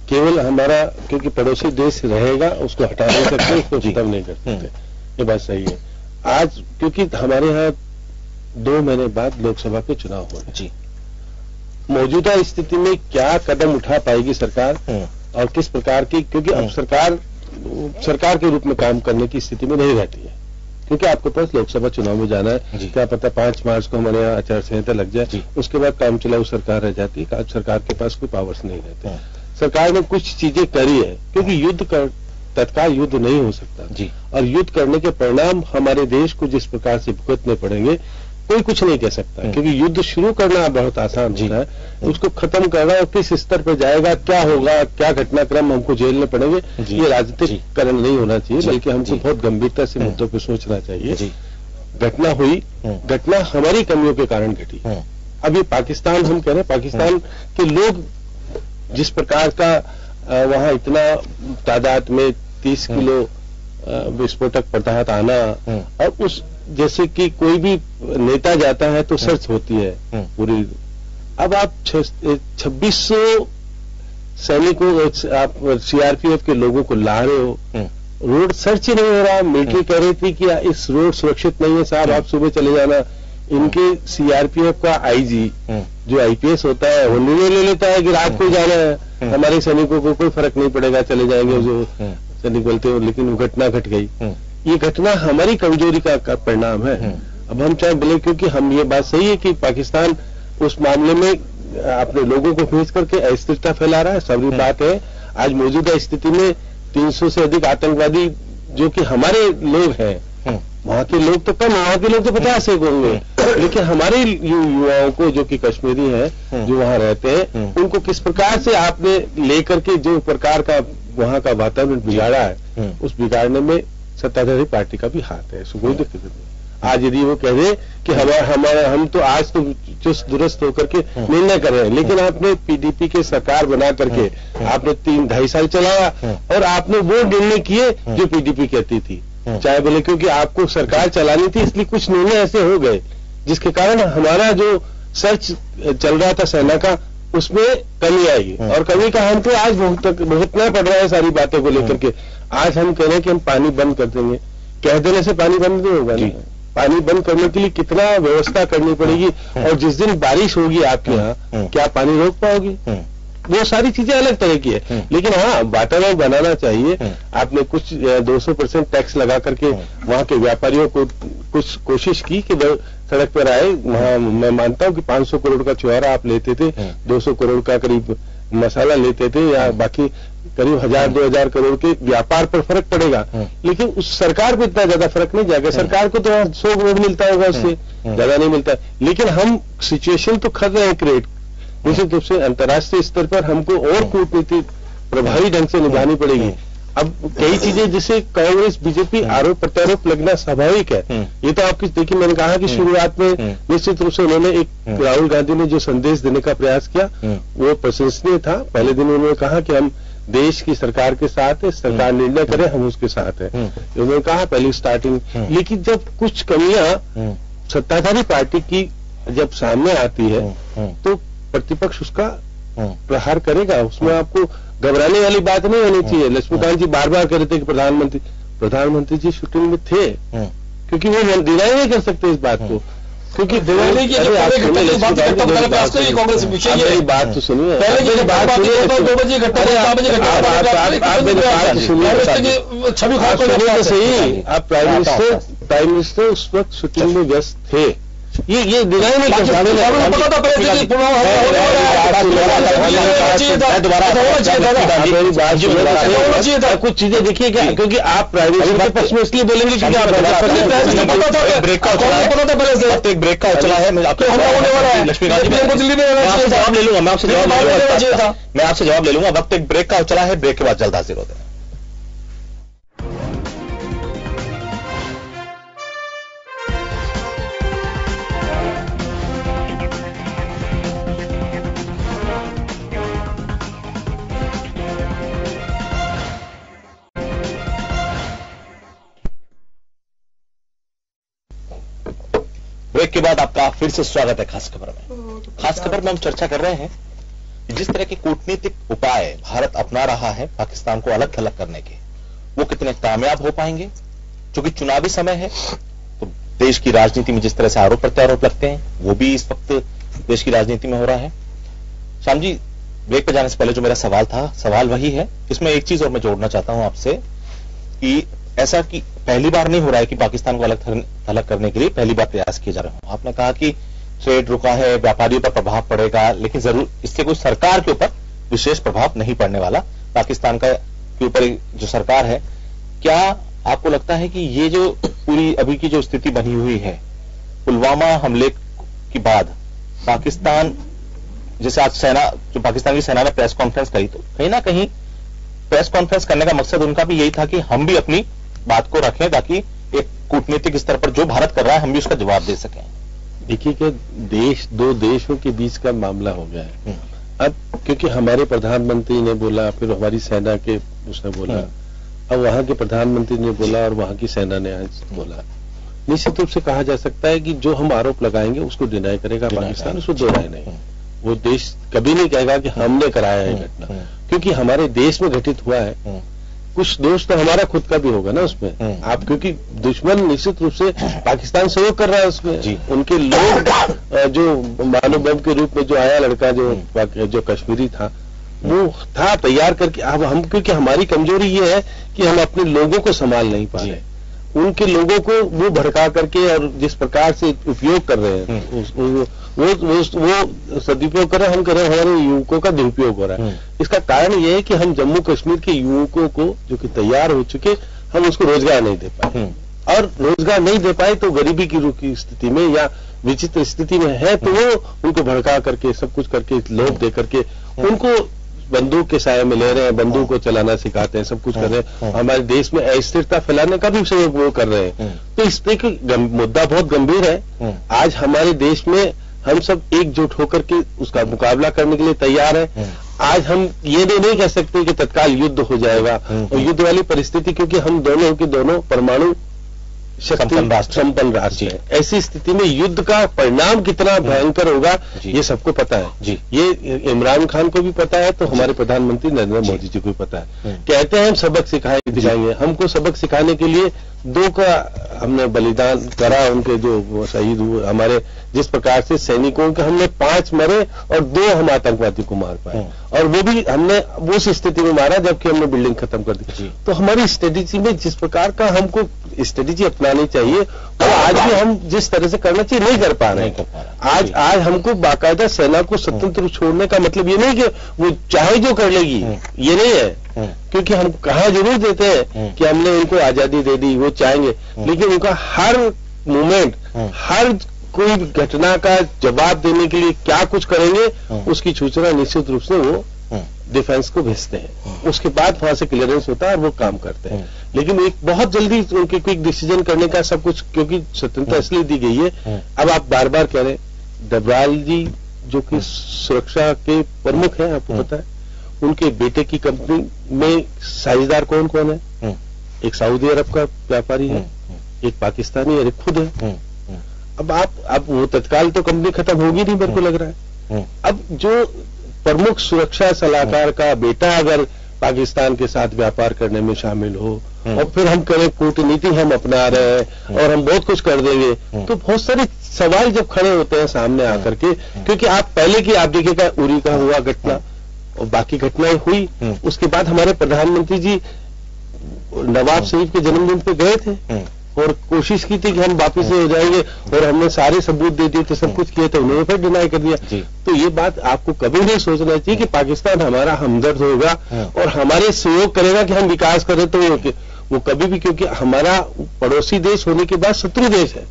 Speaker 6: केवल हमारा क्योंकि पड़ोसी देश रहेगा उसको हटा नहीं सकते, उसको खत्म नहीं कर सकते, ये बात सही है। आज क्योंकि हमारे यहाँ 2 महीने बाद लोकसभा के चुनाव होने,
Speaker 1: जी,
Speaker 6: मौजूदा स्थिति में क्या कदम उठा पाएगी सरकार और किस प्रकार की, क्योंकि अब सरकार के रूप में काम करने की स्थिति में नहीं रहती है, क्योंकि आपके पास लोकसभा चुनाव में जाना है, क्या पता 5 मार्च को हमारे यहाँ आचार संहिता लग जाए, उसके बाद काम चलाऊ सरकार रह जाती है, सरकार के पास कोई पावर्स नहीं रहते। सरकार ने कुछ चीजें करी है, क्योंकि युद्ध का तत्काल युद्ध नहीं हो सकता जी, और युद्ध करने के परिणाम हमारे देश को जिस प्रकार से भुगतने पड़ेंगे कोई कुछ नहीं कह सकता, क्योंकि युद्ध शुरू करना बहुत आसान होता है, उसको खत्म करना और किस स्तर पर जाएगा, क्या होगा, क्या घटनाक्रम हमको झेलने पड़ेंगे, ये राजनीतिकरण नहीं होना चाहिए, बल्कि हमको बहुत गंभीरता से मुद्दों पर सोचना चाहिए। घटना हुई, घटना हमारी कमियों के कारण घटी। अब ये पाकिस्तान, हम कह रहे हैं पाकिस्तान के लोग जिस प्रकार का वहां इतना तादाद में 30 किलो विस्फोटक पदार्थ आना, और उस जैसे कि कोई भी नेता जाता है तो सर्च होती है पूरी। अब आप 2600 सैनिकों, आप सीआरपीएफ के लोगों को ला रहे हो, रोड सर्च ही नहीं हो रहा। मिलिट्री कह रही थी कि इस रोड सुरक्षित नहीं है साहब, आप सुबह चले जाना। इनके सीआरपीएफ का आईजी जो आईपीएस होता है वो निर्णय ले लेता है कि रात को जाना है, हमारे सैनिकों को कोई फर्क नहीं पड़ेगा, चले जाएंगे जो सैनिक बोलते हो, लेकिन वो घटना घट गई। ये घटना हमारी कमजोरी का परिणाम है। अब हम चाहे बोले, क्योंकि हम, ये बात सही है कि पाकिस्तान उस मामले में अपने लोगों को भेज करके अस्थिरता फैला रहा है, सभी बात है। आज मौजूदा स्थिति में 300 से अधिक आतंकवादी जो कि हमारे लोग हैं, वहां के लोग तो कम, वहां के लोग तो 50 एक होंगे, लेकिन हमारे युवाओं को जो कि कश्मीरी हैं, जो वहां रहते हैं, उनको किस प्रकार से आपने लेकर के जो प्रकार का वहां का वातावरण बिगाड़ा है, उस बिगाड़ने में सत्ताधारी पार्टी का भी हाथ है। इसको कोई दिक्कत नहीं। आज यदि वो कह दे कि हम तो आज तो चुस्त दुरुस्त होकर के निर्णय कर रहे हैं, लेकिन आपने पीडीपी के सरकार बना करके आपने 3-2.5 साल चलाया और आपने वो निर्णय किए जो पीडीपी कहती थी, चाहे बोले क्योंकि आपको सरकार चलानी थी, इसलिए कुछ निर्णय ऐसे हो गए जिसके कारण हमारा जो सर्च चल रहा था सेना का, उसमें कमी आएगी, और कमी का हमको आज भुगतना पड़ रहा है सारी बातों को लेकर के। आज हम कह रहे हैं कि हम पानी बंद कर देंगे, कह देने से पानी बंद नहीं होगा। पानी बंद करने के लिए कितना व्यवस्था करनी पड़ेगी, और जिस दिन बारिश होगी आपके यहाँ, क्या पानी रोक पाओगे? वो सारी चीजें अलग तरह की है। लेकिन हाँ, वातावरण बनाना चाहिए। आपने कुछ 200% टैक्स लगा करके वहां के व्यापारियों को कुछ कोशिश की कि सड़क पर आए। वहां मैं मानता हूं कि 500 करोड़ का छुहारा आप लेते थे, 200 करोड़ का करीब मसाला लेते थे, या बाकी करीब 1000-2000 करोड़ के व्यापार पर फर्क पड़ेगा, लेकिन उस सरकार को इतना ज्यादा फर्क नहीं जाएगा। सरकार को तो 100 करोड़ मिलता होगा, उससे ज्यादा नहीं मिलता। लेकिन हम सिचुएशन तो कर रहे हैं क्रिएट, निश्चित रूप से अंतर्राष्ट्रीय स्तर पर हमको और कूटनीति प्रभावी ढंग से निभानी पड़ेगी। अब कई चीजें जैसे कांग्रेस बीजेपी आरोप प्रत्यारोप लगना स्वाभाविक है। ये तो आपकी देखिए, मैंने कहा कि शुरुआत में निश्चित रूप से उन्होंने एक राहुल गांधी ने जो संदेश देने का प्रयास किया वो प्रशंसनीय था। पहले दिन उन्होंने कहा कि हम देश की सरकार के साथ है, सरकार निर्णय करे हम उसके साथ है, उन्होंने कहा पहली स्टार्टिंग। लेकिन जब कुछ कमियां सत्ताधारी पार्टी की जब सामने आती है तो प्रतिपक्ष उसका प्रहार करेगा, उसमें आपको घबराने वाली बात नहीं होनी चाहिए। लक्ष्मीकांत जी बार बार कह रहे थे कि प्रधानमंत्री जी शूटिंग में थे, क्योंकि वो डिनाई नहीं कर सकते इस बात को, क्योंकि
Speaker 4: दिवाली की
Speaker 6: बात तो सुनिए, सही। आप प्राइम मिनिस्टर उस वक्त शूटिंग में व्यस्त थे, ये डिनाई नहीं कर सकते। कुछ चीजें देखिए क्या, क्योंकि आप प्राइवेसी के पक्ष में इसलिए बोलेंगे क्योंकि आप
Speaker 1: ब्रेक का चला है। लक्ष्मीकांत जी, जवाब ले लूंगा, मैं आपसे जवाब ले लूंगा। वक्त एक ब्रेक का चला है, ब्रेक के बाद जल्द हाजिर होते हैं। ब्रेक के बाद आपका फिर से स्वागत है खास खबर में। खास खबर में हम चर्चा कर रहे हैं कि जिस तरह के कूटनीतिक उपाय भारत अपना रहा है पाकिस्तान को अलग थलग करने के, वो कितने कामयाब हो पाएंगे। क्योंकि चुनावी समय है तो देश की राजनीति में जिस तरह से आरोप प्रत्यारोप लगते हैं वो भी इस वक्त देश की राजनीति में हो रहा है। श्याम जी, ब्रेक पे जाने से पहले जो मेरा सवाल था, सवाल वही है, इसमें एक चीज और मैं जोड़ना चाहता हूं आपसे कि ऐसा कि पहली बार नहीं हो रहा है कि पाकिस्तान को अलग थलग करने के लिए पहली बार प्रयास किए जा रहे हो। आपने कहा कि ट्रेड रुका है, व्यापारियों पर प्रभाव पड़ेगा, लेकिन जरूर इससे कोई सरकार के ऊपर विशेष प्रभाव नहीं पड़ने वाला। पाकिस्तान का के ऊपर जो सरकार है, क्या आपको लगता है कि ये जो पूरी अभी की जो स्थिति बनी हुई है पुलवामा हमले के बाद, पाकिस्तान जैसे आज जो पाकिस्तान की सेना ने प्रेस कॉन्फ्रेंस करी, तो कहीं ना कहीं प्रेस कॉन्फ्रेंस करने का मकसद उनका भी यही था कि हम भी अपनी बात को रखें ताकि एक कूटनीतिक स्तर पर जो भारत कर रहा है हम भी उसका जवाब दे सकें।
Speaker 6: देखिए कि दो देशों के बीच का मामला हो गया है। अब क्योंकि हमारे प्रधानमंत्री ने बोला, फिर हमारी सेना के उसने बोला, अब वहां के प्रधानमंत्री ने बोला और वहां की सेना ने आज बोला, निश्चित रूप से कहा जा सकता है कि जो हम आरोप लगाएंगे उसको डिनाई करेगा पाकिस्तान, उसको दो राय नहीं। वो देश कभी नहीं कहेगा कि हमने कराया है घटना, क्योंकि हमारे देश में घटित हुआ है। कुछ दोष तो हमारा खुद का भी होगा ना उसमें। आप क्योंकि दुश्मन निश्चित रूप से पाकिस्तान सहयोग कर रहा है उसमें। उनके लोग जो मानव बम के रूप में जो आया लड़का जो कश्मीरी था, वो था तैयार करके। अब हम क्योंकि हमारी कमजोरी ये है कि हम अपने लोगों को संभाल नहीं पा रहे, उनके लोगों को वो भड़का करके और जिस प्रकार से उपयोग कर रहे हैं वो सदुपयोग कर रहे हैं, हम कर रहे हैं, हमारे युवकों का दुरुपयोग हो रहा है। इसका कारण ये है कि हम जम्मू कश्मीर के युवकों को जो कि तैयार हो चुके, हम उसको रोजगार नहीं दे पाए, और रोजगार नहीं दे पाए तो गरीबी की स्थिति में या विचित्र स्थिति में है तो वो उनको भड़का करके सब कुछ करके लोभ दे करके उनको बंदूक के साये में ले रहे हैं, बंदूक को चलाना सिखाते हैं, सब कुछ कर रहे हैं, हमारे देश में अस्थिरता फैलाने का भी सहयोग वो कर रहे हैं। तो इस पे मुद्दा बहुत गंभीर है। आज हमारे देश में हम सब एकजुट होकर के उसका मुकाबला करने के लिए तैयार है। आज हम ये नहीं कह सकते कि तत्काल युद्ध हो जाएगा, और युद्ध वाली परिस्थिति, क्योंकि हम दोनों के दोनों परमाणु संपन्न राष्ट्र है। ऐसी स्थिति में युद्ध का परिणाम कितना भयंकर होगा ये सबको पता है। ये इमरान खान को भी पता है, तो हमारे प्रधानमंत्री नरेंद्र मोदी जी को भी पता है। कहते हैं हम सबक सिखाएंगे, हमको सबक सिखाने के लिए दो का हमने बलिदान करा, उनके जो शहीद हुए हमारे, जिस प्रकार से सैनिकों के हमने 5 मरे और 2 हम आतंकवादी को मार पाए, और वो भी हमने उस स्थिति में मारा जबकि हमने बिल्डिंग खत्म कर दी। तो हमारी स्ट्रेटेजी में जिस प्रकार का हमको स्ट्रेटेजी अपनानी चाहिए वो आज भी हम जिस तरह से करना चाहिए नहीं कर पा रहे हैं। आज हमको बाकायदा सेना को स्वतंत्र छोड़ने का मतलब ये नहीं कि वो चाहे जो कर लेगी, ये नहीं है, क्योंकि हम कहा जरूर देते हैं कि हमने उनको आजादी दे दी, वो चाहेंगे, लेकिन उनका हर मूवमेंट, हर कोई घटना का जवाब देने के लिए क्या कुछ करेंगे उसकी सूचना निश्चित रूप से वो डिफेंस को भेजते हैं। उसके बाद वहां से क्लियरेंस होता है और वो काम करते हैं। लेकिन एक बहुत जल्दी उनके क्विक डिसीजन करने का सब कुछ, क्योंकि स्वतंत्रता इसलिए दी गई है। अब आप बार बार कह रहे हैं डबराल जी जो कि सुरक्षा के प्रमुख हैं, आपको पता है, उनके बेटे की कंपनी में साझेदार कौन कौन है? एक सऊदी अरब का व्यापारी है, एक पाकिस्तानी और एक खुद है। अब वो तत्काल तो कंपनी खत्म होगी नहीं, मेरे को लग रहा है। अब जो प्रमुख सुरक्षा सलाहकार का बेटा अगर पाकिस्तान के साथ व्यापार करने में शामिल हो और फिर हम करें कूटनीति हम अपना रहे हैं और हम बहुत कुछ कर देंगे, तो बहुत सारे सवाल जब खड़े होते हैं सामने आकर के, क्योंकि आप पहले की आप देखिएगा उरी का हुआ घटना और बाकी घटनाएं हुई, उसके बाद हमारे प्रधानमंत्री जी नवाब शरीफ के जन्मदिन पे गए थे और कोशिश की थी कि हम वापिस से हो जाएंगे, और हमने सारे सबूत दे दिए थे, सब कुछ किए थे, उन्होंने फिर डिनाई कर दिया। तो ये बात आपको कभी नहीं सोचना चाहिए कि पाकिस्तान हमारा हमदर्द होगा और हमारे सहयोग करेगा कि हम विकास करें, तो वो कभी भी, क्योंकि हमारा पड़ोसी देश होने के बाद शत्रु देश है,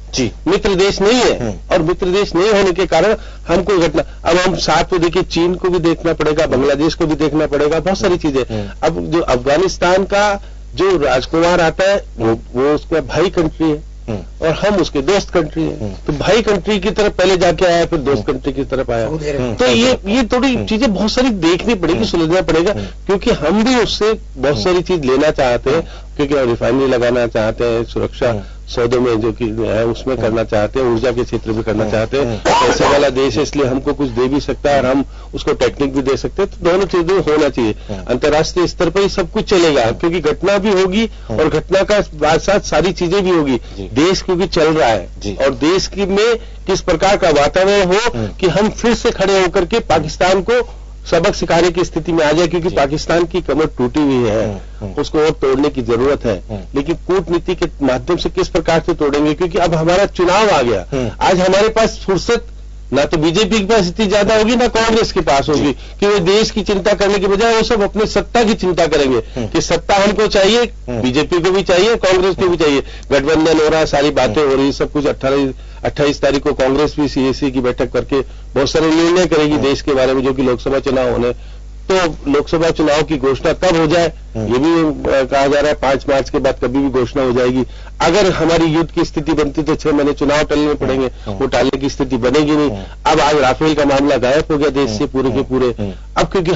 Speaker 6: मित्र देश नहीं है, और मित्र देश नहीं होने के कारण हमको घटना, अब हम साथ में देखिए चीन को भी देखना पड़ेगा, बांग्लादेश को भी देखना पड़ेगा, बहुत सारी चीजें। अब जो अफगानिस्तान का जो राजकुमार आता है वो उसका भाई कंट्री है और हम उसके दोस्त कंट्री है, तो भाई कंट्री की तरफ पहले जाके आया, फिर दोस्त कंट्री की तरफ आया। तो ये थोड़ी चीजें बहुत सारी देखनी पड़ेगी, सुलझना पड़ेगा, क्योंकि हम भी उससे बहुत सारी चीज लेना चाहते हैं, क्योंकि हम रिफाइनरी लगाना चाहते हैं, सुरक्षा सौदों में जो कि है उसमें करना चाहते हैं, ऊर्जा के क्षेत्र में करना चाहते हैं। पैसे वाला देश है इसलिए हमको कुछ दे भी सकता है और हम उसको टेक्निक भी दे सकते हैं, तो दोनों चीजें होना चाहिए। अंतर्राष्ट्रीय स्तर पर ही सब कुछ चलेगा, क्योंकि घटना भी होगी और घटना का साथ साथ सारी चीजें भी होगी। देश क्योंकि चल रहा है और देश की में किस प्रकार का वातावरण हो कि हम फिर से खड़े होकर के पाकिस्तान को सबक सिखाने की स्थिति में आ जाए, क्योंकि पाकिस्तान की कमर टूटी हुई है, उसको और तोड़ने की जरूरत है। लेकिन कूटनीति के माध्यम से किस प्रकार से तोड़ेंगे, क्योंकि अब हमारा चुनाव आ गया। आज हमारे पास फुर्सत ना तो बीजेपी के पास इतनी ज्यादा होगी ना कांग्रेस के पास होगी कि वो देश की चिंता करने के बजाय वो सब अपने सत्ता की चिंता करेंगे कि सत्ता हमको चाहिए, बीजेपी को भी चाहिए, कांग्रेस को भी चाहिए। गठबंधन हो रहा है, सारी बातें हो रही है, सब कुछ 28 तारीख को कांग्रेस भी सीएसी की बैठक करके बहुत सारे निर्णय करेगी देश के बारे में, जो कि लोकसभा चुनाव होने। तो लोकसभा चुनाव की घोषणा कब हो जाए ये भी कहा जा रहा है, 5 मार्च के बाद कभी भी घोषणा हो जाएगी। अगर हमारी युद्ध की स्थिति बनती तो 6 महीने चुनाव टलने पड़ेंगे, वो टालने की स्थिति बनेगी नहीं। अब आज राफेल का मामला गायब हो गया देश से पूरे के पूरे। अब क्योंकि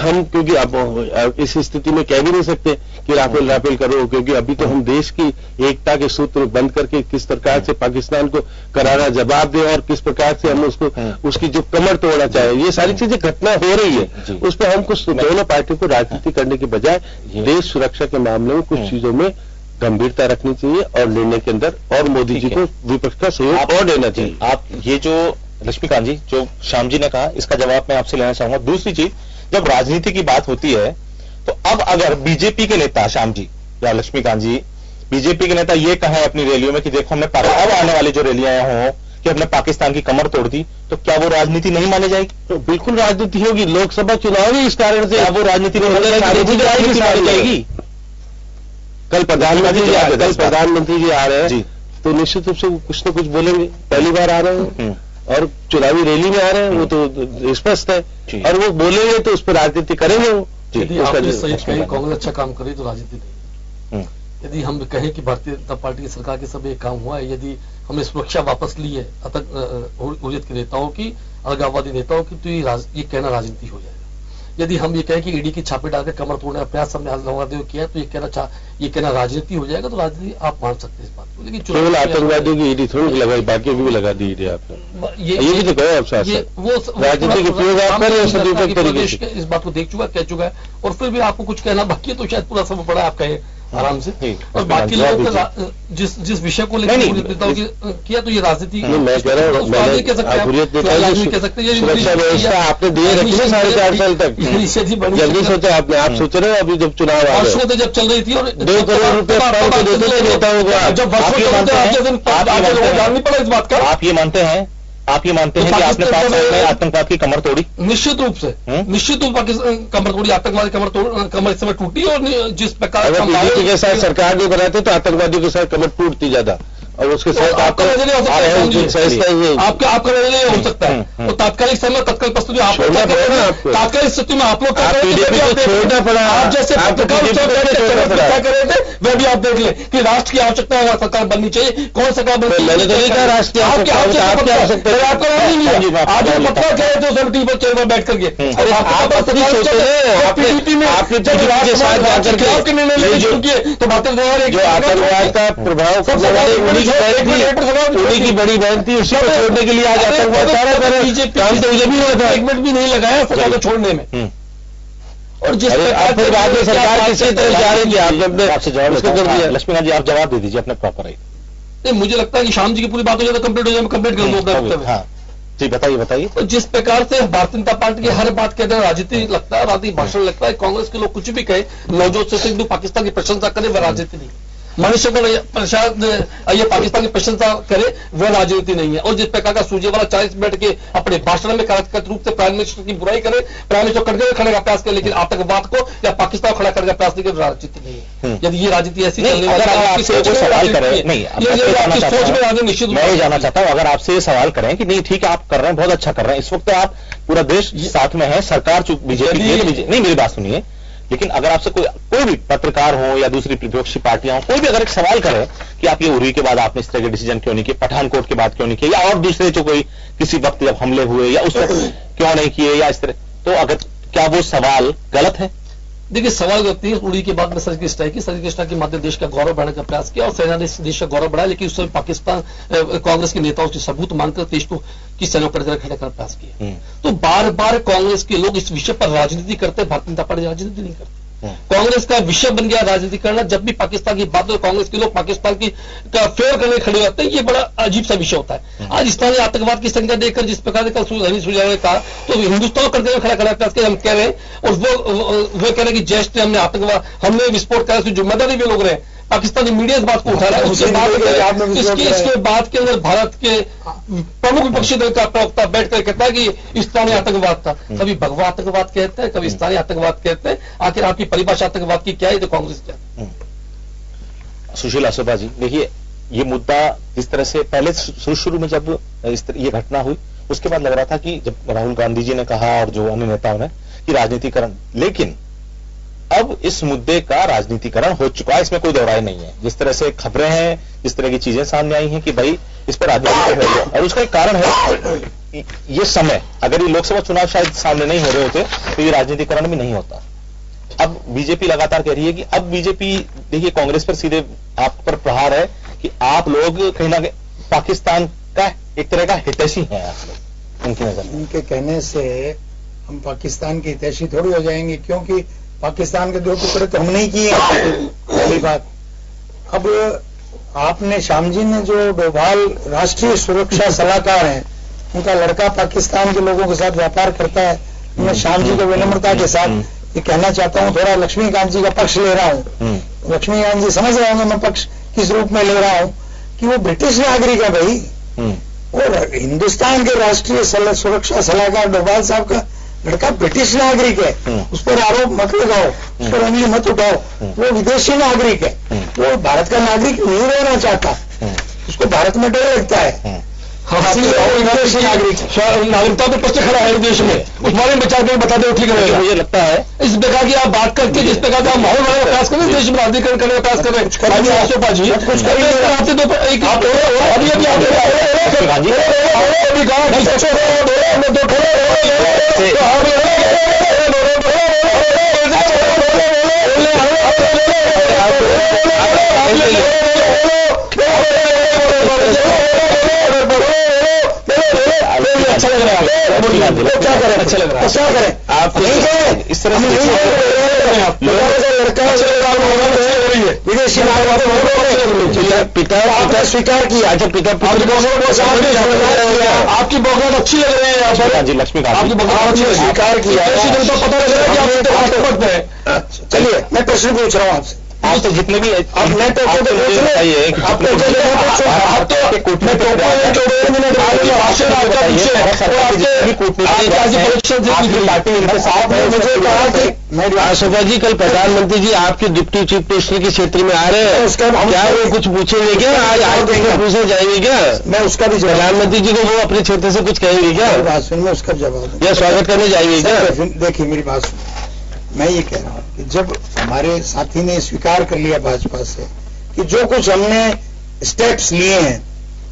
Speaker 6: अब इस स्थिति में कह भी नहीं सकते कि राफेल करो, क्योंकि अभी तो हम देश की एकता के सूत्र बंद करके किस प्रकार से पाकिस्तान को करारा जवाब दें और किस प्रकार से हम उसकी जो कमर तोड़ना चाहे, ये सारी चीजें घटना हो रही है। उस पर हम कुछ दोनों पार्टियों को राजनीति करने के बजाय देश सुरक्षा के मामले में कुछ चीजों में गंभीरता रखनी चाहिए और निर्णय के अंदर और मोदी जी को विपक्ष का सहयोग और देना चाहिए।
Speaker 1: आप ये जो लक्ष्मीकांत जी जो श्याम जी ने कहा, इसका जवाब मैं आपसे लेना चाहूंगा। दूसरी चीज, जब राजनीति की बात होती है तो अब अगर बीजेपी के नेता श्याम जी या लक्ष्मीकांत जी, बीजेपी के नेता ये कहें अपनी रैलियों में कि देखो हमने अब आने वाली जो रैलियां हों कि हमने पाकिस्तान की कमर तोड़ दी, तो क्या वो राजनीति नहीं मानी जाएगी?
Speaker 6: तो बिल्कुल राजनीति होगी। लोकसभा चुनाव ही इस कारण से
Speaker 1: वो राजनीति नहीं मानी जाएगी।
Speaker 6: कल प्रधानमंत्री जी आ रहे हैं तो निश्चित रूप से कुछ न कुछ बोलेंगे, पहली बार आ रहे हैं और चुनावी रैली में आ रहे हैं, वो तो स्पष्ट है। और वो बोलेंगे तो उस पर राजनीति करेंगे वो।
Speaker 4: यदि आपने सही कही कांग्रेस अच्छा काम करे तो राजनीति नहीं। यदि हम कहें कि भारतीय जनता पार्टी की सरकार के सब एक काम हुआ है, यदि हमने सुरक्षा वापस ली है हुर्रियत के नेताओं की, अलगाववादी नेताओं की, तो ये कहना राजनीति हो जाएगा। यदि हम ये कहें कि ईडी की छापे डालकर कमर तोड़ने का प्रयास हमने अलगाववादियों किया तो ये कहना राजनीति हो जाएगा। तो राजनीति आप मान सकते हैं इस बात को, लेकिन
Speaker 6: केवल आतंकवादियों की ईडी थोड़ी लगाई, बाकी भी लगा दी ईडी आपने। ये भी तो कहो आप साथ वो राजनीति के प्रयोग आप करें सदुपयोग तरीके से।
Speaker 4: इस बात को देख चुका, कह चुका है, और फिर भी आपको कुछ कहना बाकी है तो शायद पूरा समय पड़ा आप कहें आराम से। और बाकी लोगों का जिस विषय को लेकर नेताओं की किया तो ये राजनीति
Speaker 6: मैं कह रहा हूँ,
Speaker 4: कह सकते हैं
Speaker 6: सुरक्षा व्यवस्था आपने दिए रखी है 4.5 साल तक। जल्दी सोचा आपने, आप सोच रहे हो अभी जब चुनाव आ
Speaker 4: रहे जब चल रही थी और
Speaker 6: 2 करोड़ रुपए देते थे नेताओं को,
Speaker 4: जब जाननी पड़ा इस बात का।
Speaker 1: आप ये मानते हैं कि आपने 5 साल में आतंकवाद की कमर तोड़ी?
Speaker 4: निश्चित रूप से पाकिस्तान कमर तोड़ी, आतंकवादी कमर इस समय टूटी। और जिस प्रकार
Speaker 6: बीजेपी के साथ सरकार जो बनाते तो आतंकवादियों के साथ कमर टूटती ज्यादा, और उसके साथ
Speaker 4: आपका नजरिया हो सकता है। तो तात्कालिक समय तत्काल प्रस्तुति तात्कालिक स्थिति में आप लोग
Speaker 6: छोड़ना पड़ा।
Speaker 4: आप जैसे क्या कर रहे थे वह भी आप देख ले कि राष्ट्र की आवश्यकता है, सरकार बननी चाहिए। कौन सरकार बननी?
Speaker 6: मैंने तो नहीं कहा राष्ट्र की आवश्यकता
Speaker 4: आपको आप पत्थर कह रहे थे समिति पर चेयर पर बैठ करके। तो
Speaker 6: आतंकवाद का प्रभाव उन्हीं की बड़ी बहन थी, उसी को छोड़ने के लिए आज आतंकवाद सारा काम तो मुझे भी हुआ था,
Speaker 4: 1 मिनट भी नहीं लगाया सरकार को छोड़ने में। और जिस
Speaker 6: फिर बाद में सरकार किसी तरह जा रही है, आपसे जवाब
Speaker 1: लक्ष्मीकांत जी आप जवाब दे दीजिए अपने प्रॉपर है।
Speaker 4: नहीं, मुझे लगता है कि शाम जी की पूरी बात हो जाए तो कंप्लीट हो जाए, मैं कंप्लीट कर दूंगा।
Speaker 1: जी बताइए।
Speaker 4: तो जिस प्रकार से भारतीय जनता पार्टी की हर बात कहते हैं राजनीति लगता है, राजनीतिक भाषण लगता है। कांग्रेस के लोग कुछ भी कहे, नवजोत सिंह पाकिस्तान की प्रशंसा करे, वह राजनीति नहीं। मनुष्य प्रसाद ये पाकिस्तान की प्रशंसा करे, वह राजनीति नहीं है। और जिस प्रकार का सूर्जेवाला 40 मिनट के अपने भाषण में कार्यकर्ता रूप से प्राइम मिनिस्टर की बुराई करे, प्राइम मिनिस्टर कटघरे खड़े का प्रयास करे, लेकिन आतंकवाद को या पाकिस्तान को खड़ा करने का प्रयास नहीं करे, राजनीति नहीं है। यदि ये राजनीति ऐसी चलने वाली सोच में राजनीति निश्चित
Speaker 1: मैं ये जानना चाहता हूँ, अगर आपसे ये सवाल करें कि नहीं ठीक है आप कर रहे हैं, बहुत अच्छा कर रहे हैं, इस वक्त आप पूरा देश साथ में है, सरकार बीजेपी नहीं, मेरी बात सुनिए, लेकिन अगर आपसे कोई भी पत्रकार हो या दूसरी विपक्षी पार्टियां हो, कोई भी अगर एक सवाल करे कि आप ये उरी के बाद आपने इस तरह के डिसीजन क्यों नहीं किए, पठानकोट के बाद क्यों नहीं किए, या और दूसरे जो कोई किसी वक्त जब हमले हुए या उस वक्त क्यों नहीं किए, या इस तरह, तो अगर क्या वो सवाल गलत है?
Speaker 4: देखिए, सवाल करती है उड़ी के बाद में सर्जिकल स्ट्राइक के माध्यम देश का गौरव बढ़ाने का प्रयास किया और सेना ने देश का गौरव बढ़ाया, लेकिन उस समय पाकिस्तान कांग्रेस के नेताओं से सबूत मांगकर देश को की सेना पर खड़ा करने का प्रयास किया। तो बार बार कांग्रेस के लोग इस विषय पर राजनीति करते, भारतीय जनता पार्टी राजनीति नहीं करती। कांग्रेस का विषय बन गया राजनीति करना। जब भी पाकिस्तान की बात हो कांग्रेस के लोग पाकिस्तान की का फेवर करने खड़े होते हैं। ये बड़ा अजीब सा विषय होता है। आज स्थानीय आतंकवाद की संख्या देखकर जिस प्रकार कल हनीश सुरजेवाला ने कहा, तो हिंदुस्तान करते हुए खड़ा हम कह रहे हैं, और वो कह रहे हैं कि जैश ने हमने आतंकवाद, हमने विस्फोट करा, उसकी जिम्मेदारी भी लोग रहे। पाकिस्तानी मीडिया इस बात को उठा रहा है। उसके बाद के अंदर भारत के प्रमुख विपक्षी दल का प्रवक्ता बैठकर कहता है कि स्थानीय आतंकवाद था। कभी भगवा आतंकवाद कहते हैं, कभी स्थानीय आतंकवाद कहते हैं। आखिर आपकी परिभाषा आतंकवाद की क्या है, तो कांग्रेस क्या?
Speaker 1: सुशील अशोभा जी, देखिए ये मुद्दा इस तरह से पहले शुरू में जब ये घटना हुई, उसके बाद लग रहा था कि जब राहुल गांधी जी ने कहा और जो अन्य नेताओं ने कि राजनीतिकरण, लेकिन अब इस मुद्दे का राजनीतिकरण हो चुका है, इसमें कोई दोहराई नहीं है। जिस तरह से खबरें हैं, जिस तरह की चीजें सामने आई हैं कि भाई इस पर राजनीति हो रही है, और उसका एक कारण है ये समय। अगर ये लोकसभा चुनाव शायद सामने नहीं हो रहे होते तो ये राजनीतिकरण भी नहीं होता। अब बीजेपी लगातार कह रही है कि अब बीजेपी, देखिए कांग्रेस पर सीधे आप पर प्रहार है कि आप लोग कहीं ना कहीं पाकिस्तान का एक तरह का हितैषी है। आप लोग उनकी नजर,
Speaker 5: उनके कहने से हम पाकिस्तान के हितैषी थोड़ी हो जाएंगे, क्योंकि पाकिस्तान के 2 टुकड़े तो हम नहीं किए। पहली बात। अब आपने श्याम जी ने जो डोभाल राष्ट्रीय सुरक्षा सलाहकार हैं, उनका लड़का पाकिस्तान के लोगों के साथ व्यापार करता है। मैं श्याम जी को विनम्रता के साथ ये कहना चाहता हूं, थोड़ा लक्ष्मीकांत जी का पक्ष ले रहा हूं। लक्ष्मीकांत जी समझ रहे होंगे मैं पक्ष किस रूप में ले रहा हूं, कि वो ब्रिटिश नागरिक है भाई, और हिंदुस्तान के राष्ट्रीय सुरक्षा सलाहकार डोभाल साहब का लड़का ब्रिटिश नागरिक है। उस पर आरोप मत लगाओ, उस पर उंगली मत उठाओ। वो विदेशी नागरिक है, वो भारत का नागरिक नहीं रहना चाहता, उसको भारत में डर लगता है। विदेशी नागरिकता तो प्रश्न खड़ा है देश में, उस बारे में बता दो। ठीक है, मुझे लगता है इस प्रकार की आप बात करके, जिस प्रकार का माहौल बनाने का प्रयास करें, देश में राजनीतिकरण करने का प्रयास करें, कुछ अच्छा लग रहा है। क्या करें आप इस तरह से विदेशी पिता आपने स्वीकार किया। अच्छा पिता आपकी बगौत अच्छी लग रही है। जी लक्ष्मीकांत, आपकी बगौत अच्छी स्वीकार किया, पता लग रहा है। चलिए मैं प्रश्न पूछ रहा हूँ आपसे। आप तो जितने भी अपने तो
Speaker 6: आशोभा जी, कल प्रधानमंत्री जी आपके डिप्टी चीफ मिनिस्टर के क्षेत्र में आ रहे हैं, उसका क्या वो कुछ पूछेंगे क्या? आज पूछने जाएंगे क्या? मैं उसका भी प्रधानमंत्री जी को वो अपने क्षेत्र से कुछ कहेंगे क्या?
Speaker 5: बात सुन, मैं उसका जवाब
Speaker 6: या स्वागत करने जाएंगे क्या?
Speaker 5: देखिए मेरी बात सुन, मैं ये कह रहा हूं कि जब हमारे साथी ने स्वीकार कर लिया भाजपा से कि जो कुछ हमने स्टेप्स लिए हैं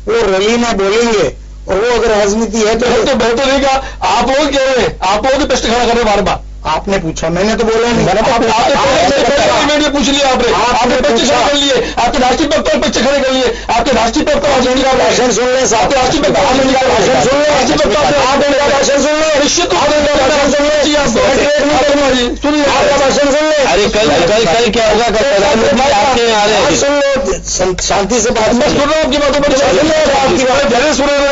Speaker 5: वो रैली में बोलेंगे, और वो अगर राजनीति है तो बेहतर नहीं का आप लोग कह रहे हैं, आप लोग प्रश्न खड़ा कर रहे बार बार। आपने पूछा, मैंने तो बोला नहीं। मैंने पूछ लिया, आपने पक्ष खड़े कर लिए, आपके राष्ट्रीय प्रवक्ता पक्ष खड़े कर लिए, आपके राष्ट्रीय प्रवक्ता भाषण सुन ले, आपके राष्ट्रीय प्रवक्ता भाषण सुन ले, राष्ट्रीय प्रवक्ता आप उनका भाषण सुन ले, निश्चित भाषण सुन ले, सुनिए आपका भाषण सुन ले।
Speaker 6: अरे कल क्या होगा? कल प्रधानमंत्री आपके यहाँ आ रहे हैं,
Speaker 5: सुन लो शांति से बात। मैं सुन रहा हूँ आपकी बातों पर, आपकी बात धैर्य सुन रहे हैं।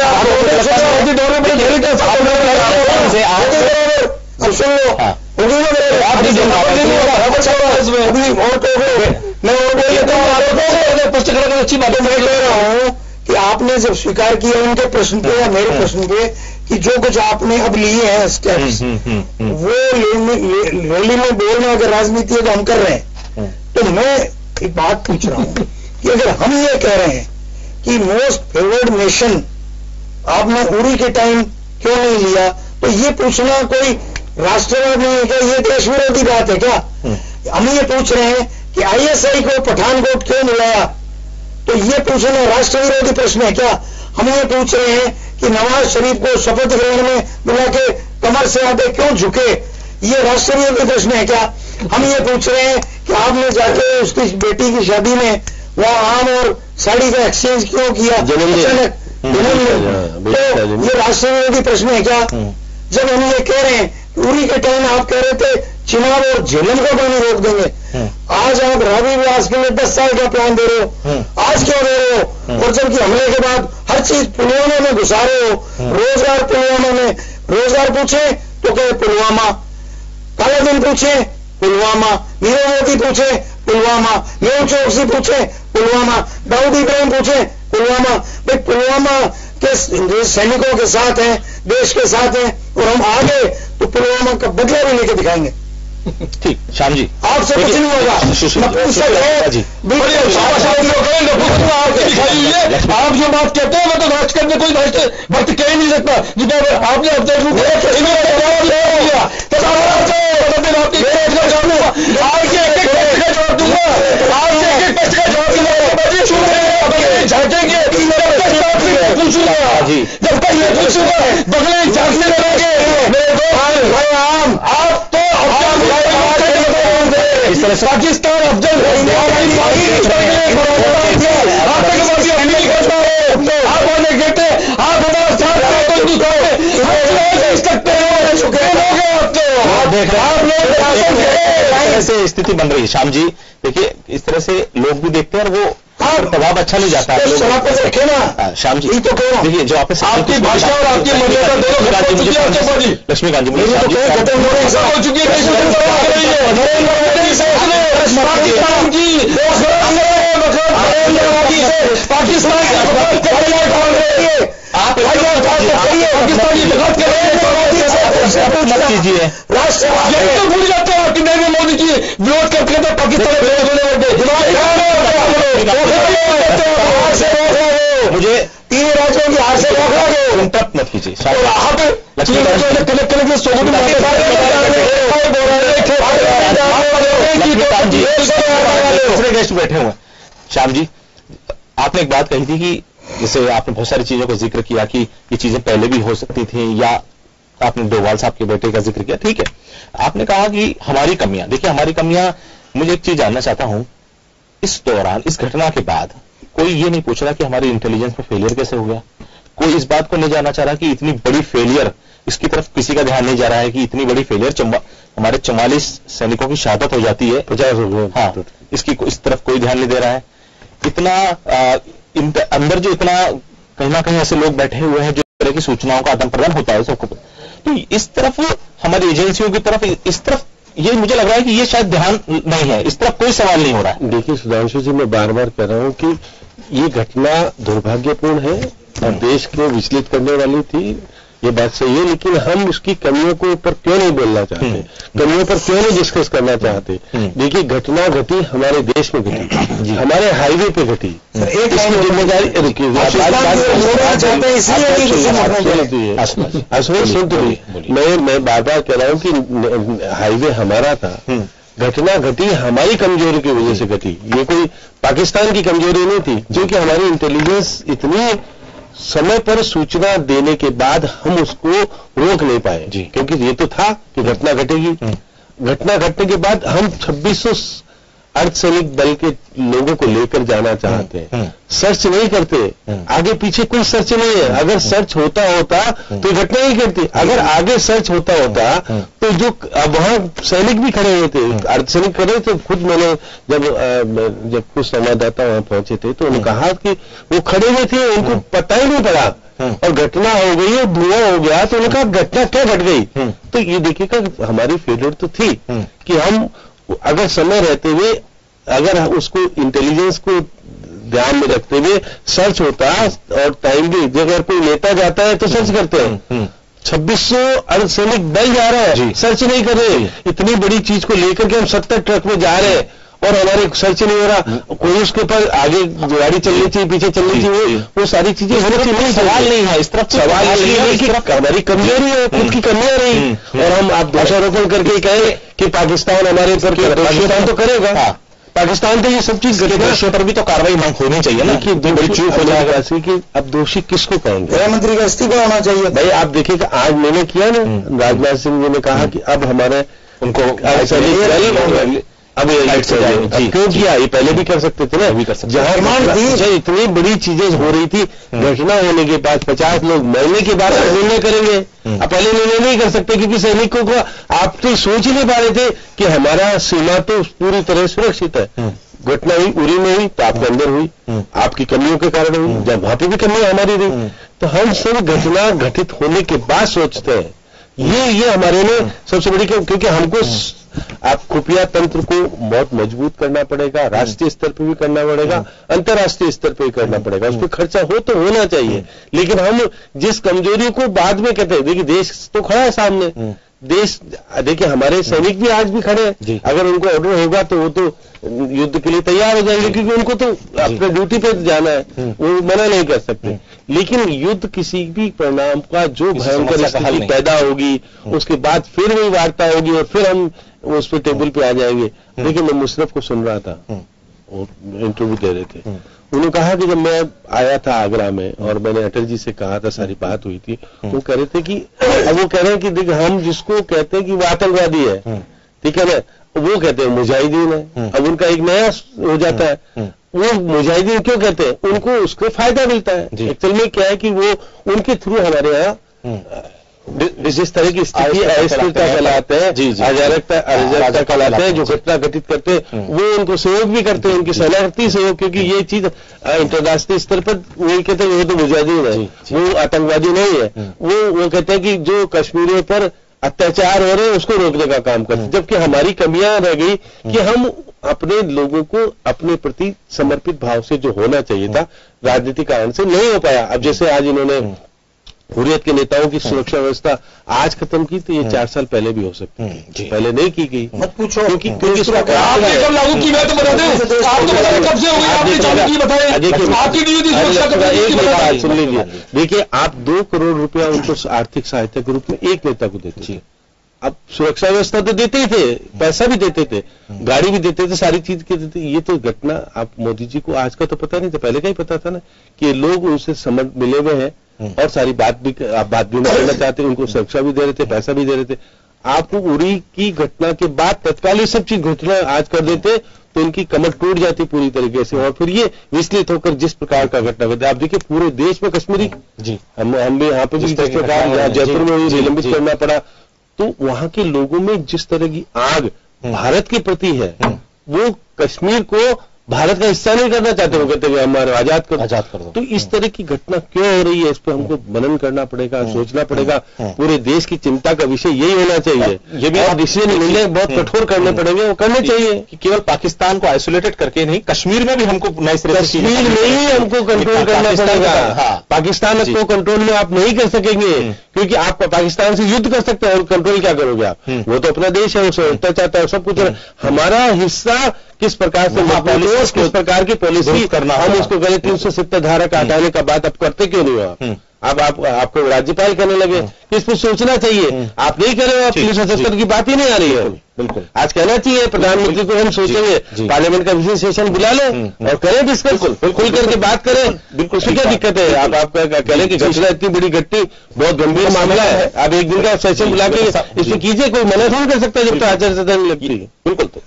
Speaker 5: अब सुन लो, अच्छी बातें मैं ले रहा हूँ कि आपने जब स्वीकार किया उनके प्रश्न पे या मेरे प्रश्न पे कि जो कुछ आपने अब लिए हैं स्टेप्स, वो रैली में बोलना अगर राजनीति है तो हम कर रहे हैं। तो मैं एक बात पूछ रहा हूँ कि अगर हम ये कह रहे हैं कि मोस्ट फेवर्ड नेशन आपने उरी के टाइम क्यों नहीं लिया, तो ये पूछना कोई राष्ट्रवाद नहीं है क्या? ये देश विरोधी बात है क्या? हम ये पूछ रहे हैं कि आईएसआई को पठानकोट क्यों मिलाया, तो ये पूछना राष्ट्र विरोधी प्रश्न है क्या? हम ये पूछ रहे हैं कि नवाज शरीफ को शपथ ग्रहण में बुला के कमर से आगे क्यों झुके, ये राष्ट्र विरोधी प्रश्न है क्या? हम ये पूछ रहे हैं कि आपने जाके उसकी बेटी की शादी में वहां आम और साड़ी का एक्सचेंज क्यों किया, तो ये राष्ट्र विरोधी प्रश्न है क्या? जब हम ये कह रहे हैं, उरी के टाइम आप कह रहे थे चिनाब और झेलम का पानी रोक देंगे। आज आप रावी व्यास के लिए 10 साल का प्लान दे रहे हो, आज क्यों दे रहे हो? और जबकि हमले के बाद हर चीज पुलवामा में घुसा रहे हो। रोजगार पुलवामा में, रोजगार पूछे तो कहे पुलवामा, काला दिन पूछे पुलवामा, नीरव मोदी पूछे पुलवामा, मेहुल चौकसी पूछे पुलवामा, दाऊद इब्राहिम पूछे पुलवामा। भाई पुलवामा के सैनिकों के साथ हैं, देश के साथ हैं, और हम आगे तो पुलवामा का बदला भी लेके दिखाएंगे।
Speaker 1: ठीक, श्याम जी
Speaker 5: आपसे कुछ नहीं होगा। आप जो बात कहते हैं वो तो राजकर में कोई भक्त कह नहीं सकता। आपने अब तक झाँकेंगे जब तक ये पूछूंगा बगले झांकने लगेंगे मेरे दोस्त। आप तो इस तरह पाकिस्तान अफजल आप बोले कहते आप हमारे साथ कोई नहीं कहे सकते
Speaker 1: हो। ऐसे स्थिति बन रही है श्याम जी। देखिए इस तरह से लोग भी देखते हैं और वो प्रभाव अच्छा नहीं जाता है।
Speaker 5: रखे ना
Speaker 1: श्याम जी,
Speaker 5: तो
Speaker 1: देखिए जो आपकी
Speaker 5: भाषा और आपकी मर्यादा दोनों
Speaker 1: लक्ष्मीकांत जी मुझे
Speaker 5: हो चुकी
Speaker 1: मत कीजिए।
Speaker 5: राष्ट्र भूल जाते हैं कि नरेंद्र मोदी जी विरोध करते थे पाकिस्तान
Speaker 1: मुझे
Speaker 5: 3 राज्यों की हार से रोक
Speaker 1: इंटरप्ट मत कीजिए। दूसरे गेस्ट बैठे हुए हैं। श्याम जी, आपने एक बात कही थी कि जैसे आपने बहुत सारी चीजों का जिक्र किया कि ये चीजें पहले भी हो सकती थी, या आपने डोभाल साहब के बेटे का जिक्र किया, ठीक है। आपने कहा कि हमारी कमियां, देखिए हमारी कमियां, मुझे एक चीज जानना चाहता हूं, इस दौरान इस घटना के बाद कोई ये नहीं पूछ रहा कि हमारी इंटेलिजेंस में फेलियर कैसे हो गया, कोई इस बात को नहीं जानना चाह रहा कि इतनी बड़ी फेलियर, इसकी तरफ किसी का ध्यान नहीं जा रहा है कि इतनी बड़ी फेलियर, हमारे 44 सैनिकों की शहादत हो जाती है, 50 हो गए, हाँ, इसकी इस तरफ कोई ध्यान नहीं दे रहा है। इतना अंदर जो इतना कहीं ना कहीं ऐसे लोग बैठे हुए हैं जो तरह की सूचनाओं का आदान प्रदान होता है सबको, तो इस तरफ हमारी एजेंसियों की तरफ, इस तरफ ये मुझे लग रहा है कि ये शायद ध्यान नहीं है, इस तरफ कोई सवाल नहीं हो रहा है।
Speaker 6: देखिए सुधांशु जी, मैं बार बार कह रहा हूं कि ये घटना दुर्भाग्यपूर्ण है और देश को विचलित करने वाली थी, ये बात सही है, लेकिन हम उसकी कमियों को ऊपर क्यों नहीं बोलना चाहते, कमियों पर क्यों नहीं डिस्कस करना चाहते। देखिए घटना घटी हमारे देश में घटी, हमारे हाईवे पे घटी, इसकी जिम्मेदारी मैं बार बार कह रहा हूं कि हाईवे हमारा था, घटना घटी हमारी कमजोरी की वजह से घटी, ये कोई पाकिस्तान की कमजोरी नहीं थी, क्योंकि हमारी इंटेलिजेंस इतनी समय पर सूचना देने के बाद हम उसको रोक नहीं पाए, क्योंकि ये तो था कि घटना घटेगी। घटना घटने के बाद हम 2600 अर्धसैनिक बल के लोगों को लेकर जाना चाहते हैं, सर्च नहीं करते, आगे पीछे कोई सर्च नहीं है। अगर सर्च होता तो घटना ही घटती, अगर आगे सर्च होता तो जो वहां सैनिक भी खड़े हुए थे, अर्धसैनिक खड़े थे, खुद मैंने जब कुछ संवाददाता वहां पहुंचे थे तो उन्होंने कहा कि वो खड़े हुए थे, उनको पता ही नहीं पड़ा और घटना हो गई और धुआं हो गया, तो उन्होंने कहा घटना क्या घट गई। तो ये देखिएगा हमारी फेलियर तो थी कि हम अगर समय रहते हुए, अगर उसको इंटेलिजेंस को ध्यान में रखते हुए सर्च होता और टाइम भी, अगर कोई नेता जाता है तो सर्च करते हैं, 2600 अर्धसैनिक बल जा रहा है, सर्च नहीं कर रहे। इतनी बड़ी चीज को लेकर के हम 70 ट्रक में जा रहे हैं और हमारे सर्च नहीं हो रहा, कोई उसके ऊपर आगे गाड़ी चलनी चाहिए, पीछे चलनी चाहिए, वो सारी चीजें होनी चाहिए। सवाल नहीं है इस तरफ, सवाल नहीं है कि हमारी कमजोरी है, खुद की कमियां रही और हम आप दोषारोपण करके कहें कि पाकिस्तान हमारे ऊपर, पाकिस्तान तो करेगा, पाकिस्तान तो ये सब चीज दोषियों पर भी तो कार्रवाई होनी चाहिए ना, कि बड़ी चूक हो जाएगा ऐसी कि अब दोषी किसको कहेंगे।
Speaker 5: गृहमंत्री का इस्तीफा होना चाहिए।
Speaker 6: भाई आप देखिएगा, आज मैंने किया ना, राजनाथ सिंह जी ने कहा कि अब हमारे उनको अब लाइट से जाएंगे, क्यों किया? ये पहले भी कर सकते थे ना, भी कर सकते। जहां इतनी बड़ी चीजें हो रही थी, घटना होने के बाद 50 लोग मरने के बाद निर्णय करेंगे। अब पहले निर्णय नहीं कर सकते, क्योंकि सैनिकों को आप तो सोच ही नहीं पा रहे थे कि हमारा सीमा तो पूरी तरह सुरक्षित है। घटना हुई, उरी में हुई तो आपके अंदर हुई, आपकी कमियों के कारण हुई, जब वहां पे भी कमी हमारी रही। तो हम सब घटना घटित होने के बाद सोचते हैं। ये हमारे लिए सबसे बड़ी, क्योंकि हमको आप खुफिया तंत्र को बहुत मजबूत करना पड़ेगा, राष्ट्रीय स्तर पर भी करना पड़ेगा, अंतर्राष्ट्रीय स्तर पर भी करना पड़ेगा। उस पर खर्चा हो तो होना चाहिए, लेकिन हम जिस कमजोरी को बाद में कहते हैं, देखिए देश तो खड़ा है सामने, देश देखिए हमारे सैनिक भी आज भी खड़े हैं। अगर उनको ऑर्डर होगा तो वो तो युद्ध के लिए तैयार हो जाएंगे, क्योंकि उनको तो अपने ड्यूटी पे जाना है, वो मना नहीं कर सकते। लेकिन युद्ध किसी भी परिणाम का जो भयंकर स्थिति पैदा होगी, उसके बाद फिर वही वार्ता होगी और फिर हम उस पर टेबल पे आ जाएंगे। लेकिन मैं मुशर्रफ को सुन रहा था, वो इंटरव्यू दे रहे थे, उन्होंने कहा कि जब मैं आया था आगरा में और मैंने अटल जी से कहा था, सारी बात हुई थी, वो कह रहे थे कि अब वो कह रहे हैं कि देख हम जिसको कहते हैं कि वो आतंकवादी है, ठीक है ना, वो कहते हैं मुजाहिदीन है। अब उनका एक नया हो जाता है, वो मुजाहिदीन क्यों कहते हैं? उनको उसका फायदा मिलता है। एक्चुअल में क्या है कि वो उनके थ्रू हमारे यहाँ जिस तरह की स्थिति अस्थिरता फैलाते हैं, अराजकता फैलाते हैं, जो घटना घटित करते हैं, वो उनको सहयोग भी करते हैं, उनकी शरणार्थी सहयोग, क्योंकि ये चीज अंतर्राष्ट्रीय स्तर पर वही कहते हैं वो तो मुजाहिदीन है, वो आतंकवादी नहीं है। वो कहते हैं कि जो कश्मीरियों पर अत्याचार हो रहे हैं उसको रोकने का काम करते हैं। जबकि हमारी कमियां रह गई कि हम अपने लोगों को अपने प्रति समर्पित भाव से जो होना चाहिए था, राजनीतिक कारण से नहीं हो पाया। अब जैसे आज इन्होंने हुर्रियत के नेताओं की सुरक्षा व्यवस्था आज खत्म की, तो ये 4 साल पहले भी हो सकती थी, पहले नहीं की गई। मत पूछो, क्योंकि
Speaker 5: आपने कब लागू की बात बता दें, आप तो बताएं कब से हो गई, आपने चालू की बताएं, आपकी ड्यूटी
Speaker 6: सुन लीजिए। देखिए आप 2 करोड़ रुपया उनको आर्थिक सहायता के रूप में एक नेता को देते थे। अब सुरक्षा व्यवस्था तो देते ही थे, पैसा भी देते थे, गाड़ी भी देते थे, सारी चीज के देते। ये तो घटना आप मोदी जी को आज का तो पता नहीं था, पहले का ही पता था ना कि लोग उनसे समझ मिले हुए हैं और सारी बात भी नहीं करना चाहते, उनको सुरक्षा भी दे रहे थे, पैसा भी दे रहे थे। आपको उरी की घटना के बाद तत्काल ये सब चीज घटना आज कर देते तो इनकी कमर टूट जाती पूरी तरीके से, और फिर ये विचलित होकर जिस प्रकार का घटना घटे। आप देखिए पूरे देश में कश्मीरी जी हम भी यहाँ पे जिस प्रकार जयपुर में निलंबित करना पड़ा, तो वहां के लोगों में जिस तरह की आग भारत के प्रति है, वो कश्मीर को भारत का हिस्सा नहीं करना चाहते। वो कहते हैं हमारे आजाद कर दो। तो इस तरह की घटना क्यों हो रही है, इस पर हमको मनन करना पड़ेगा, सोचना पड़ेगा। पूरे देश की चिंता का विषय यही होना चाहिए। ये भी डिसीजन मिले बहुत कठोर करने पड़ेंगे, वो करने चाहिए कि
Speaker 1: केवल पाकिस्तान को आइसोलेटेड करके नहीं, कश्मीर में भी हमको नए सिरे से
Speaker 6: कश्मीर में ही हमको कंट्रोल करना पड़ेगा। पाकिस्तान को कंट्रोल में आप नहीं कर सकेंगे, क्योंकि आप पाकिस्तान से युद्ध कर सकते हैं और कंट्रोल क्या करोगे आप? वो तो अपना देश है, उसे उठना चाहता है, सब कुछ। हमारा हिस्सा किस प्रकार से किस प्रकार की पॉलिसी करना, हम उसको गलत 370 धारा का हटाने का बात अब करते क्यों नहीं हो? अब आपको राज्यपाल करने लगे, इस पर सोचना चाहिए। आप नहीं कर रहे हो, आप 370 की बात ही नहीं आ रही है। बिल्कुल आज कहना चाहिए प्रधानमंत्री को, हम सोचेंगे पार्लियामेंट का विशेष सेशन बुला ले और करें डिस्कस, खुल करके बात करें। बिल्कुल क्या दिक्कत है? आप कह रहे कि घटना इतनी बड़ी घटनी, बहुत गंभीर मामला है, आप एक दिन का सेशन बुला के इसमें कीजिए, कोई मना नहीं कर सकता जब तक आचार संहिता नहीं लगती।
Speaker 1: बिल्कुल, तो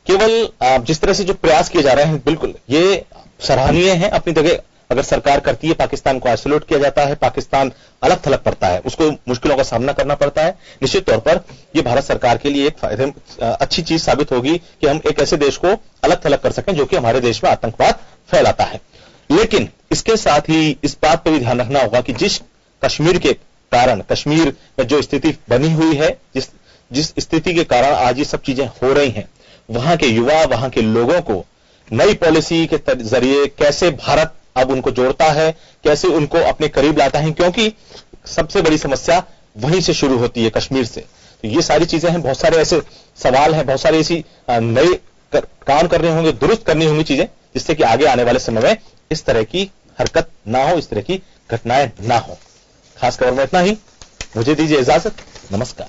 Speaker 1: केवल जिस तरह से जो प्रयास किए जा रहे हैं, बिल्कुल ये सराहनीय है अपनी जगह। अगर सरकार करती है, पाकिस्तान को आइसोलेट किया जाता है, पाकिस्तान अलग थलग पड़ता है, उसको मुश्किलों का सामना करना पड़ता है। निश्चित तौर पर यह भारत सरकार के लिए एक अच्छी चीज साबित होगी कि हम एक ऐसे देश को अलग थलग कर सकें जो कि हमारे देश में आतंकवाद फैलाता है। लेकिन इसके साथ ही इस बात पर भी ध्यान रखना होगा कि जिस कश्मीर के कारण, कश्मीर में जो स्थिति बनी हुई है, जिस स्थिति के कारण आज ये सब चीजें हो रही हैं, वहां के युवा, वहां के लोगों को नई पॉलिसी के जरिए कैसे भारत अब उनको जोड़ता है, कैसे उनको अपने करीब लाता है, क्योंकि सबसे बड़ी समस्या वहीं से शुरू होती है, कश्मीर से। तो ये सारी चीजें हैं, बहुत सारे ऐसे सवाल हैं, बहुत सारी ऐसी नए काम करने होंगे, दुरुस्त करनी होंगी चीजें, जिससे कि आगे आने वाले समय में इस तरह की हरकत ना हो, इस तरह की घटनाएं ना हो। खास खबर में इतना ही, मुझे दीजिए इजाजत, नमस्कार।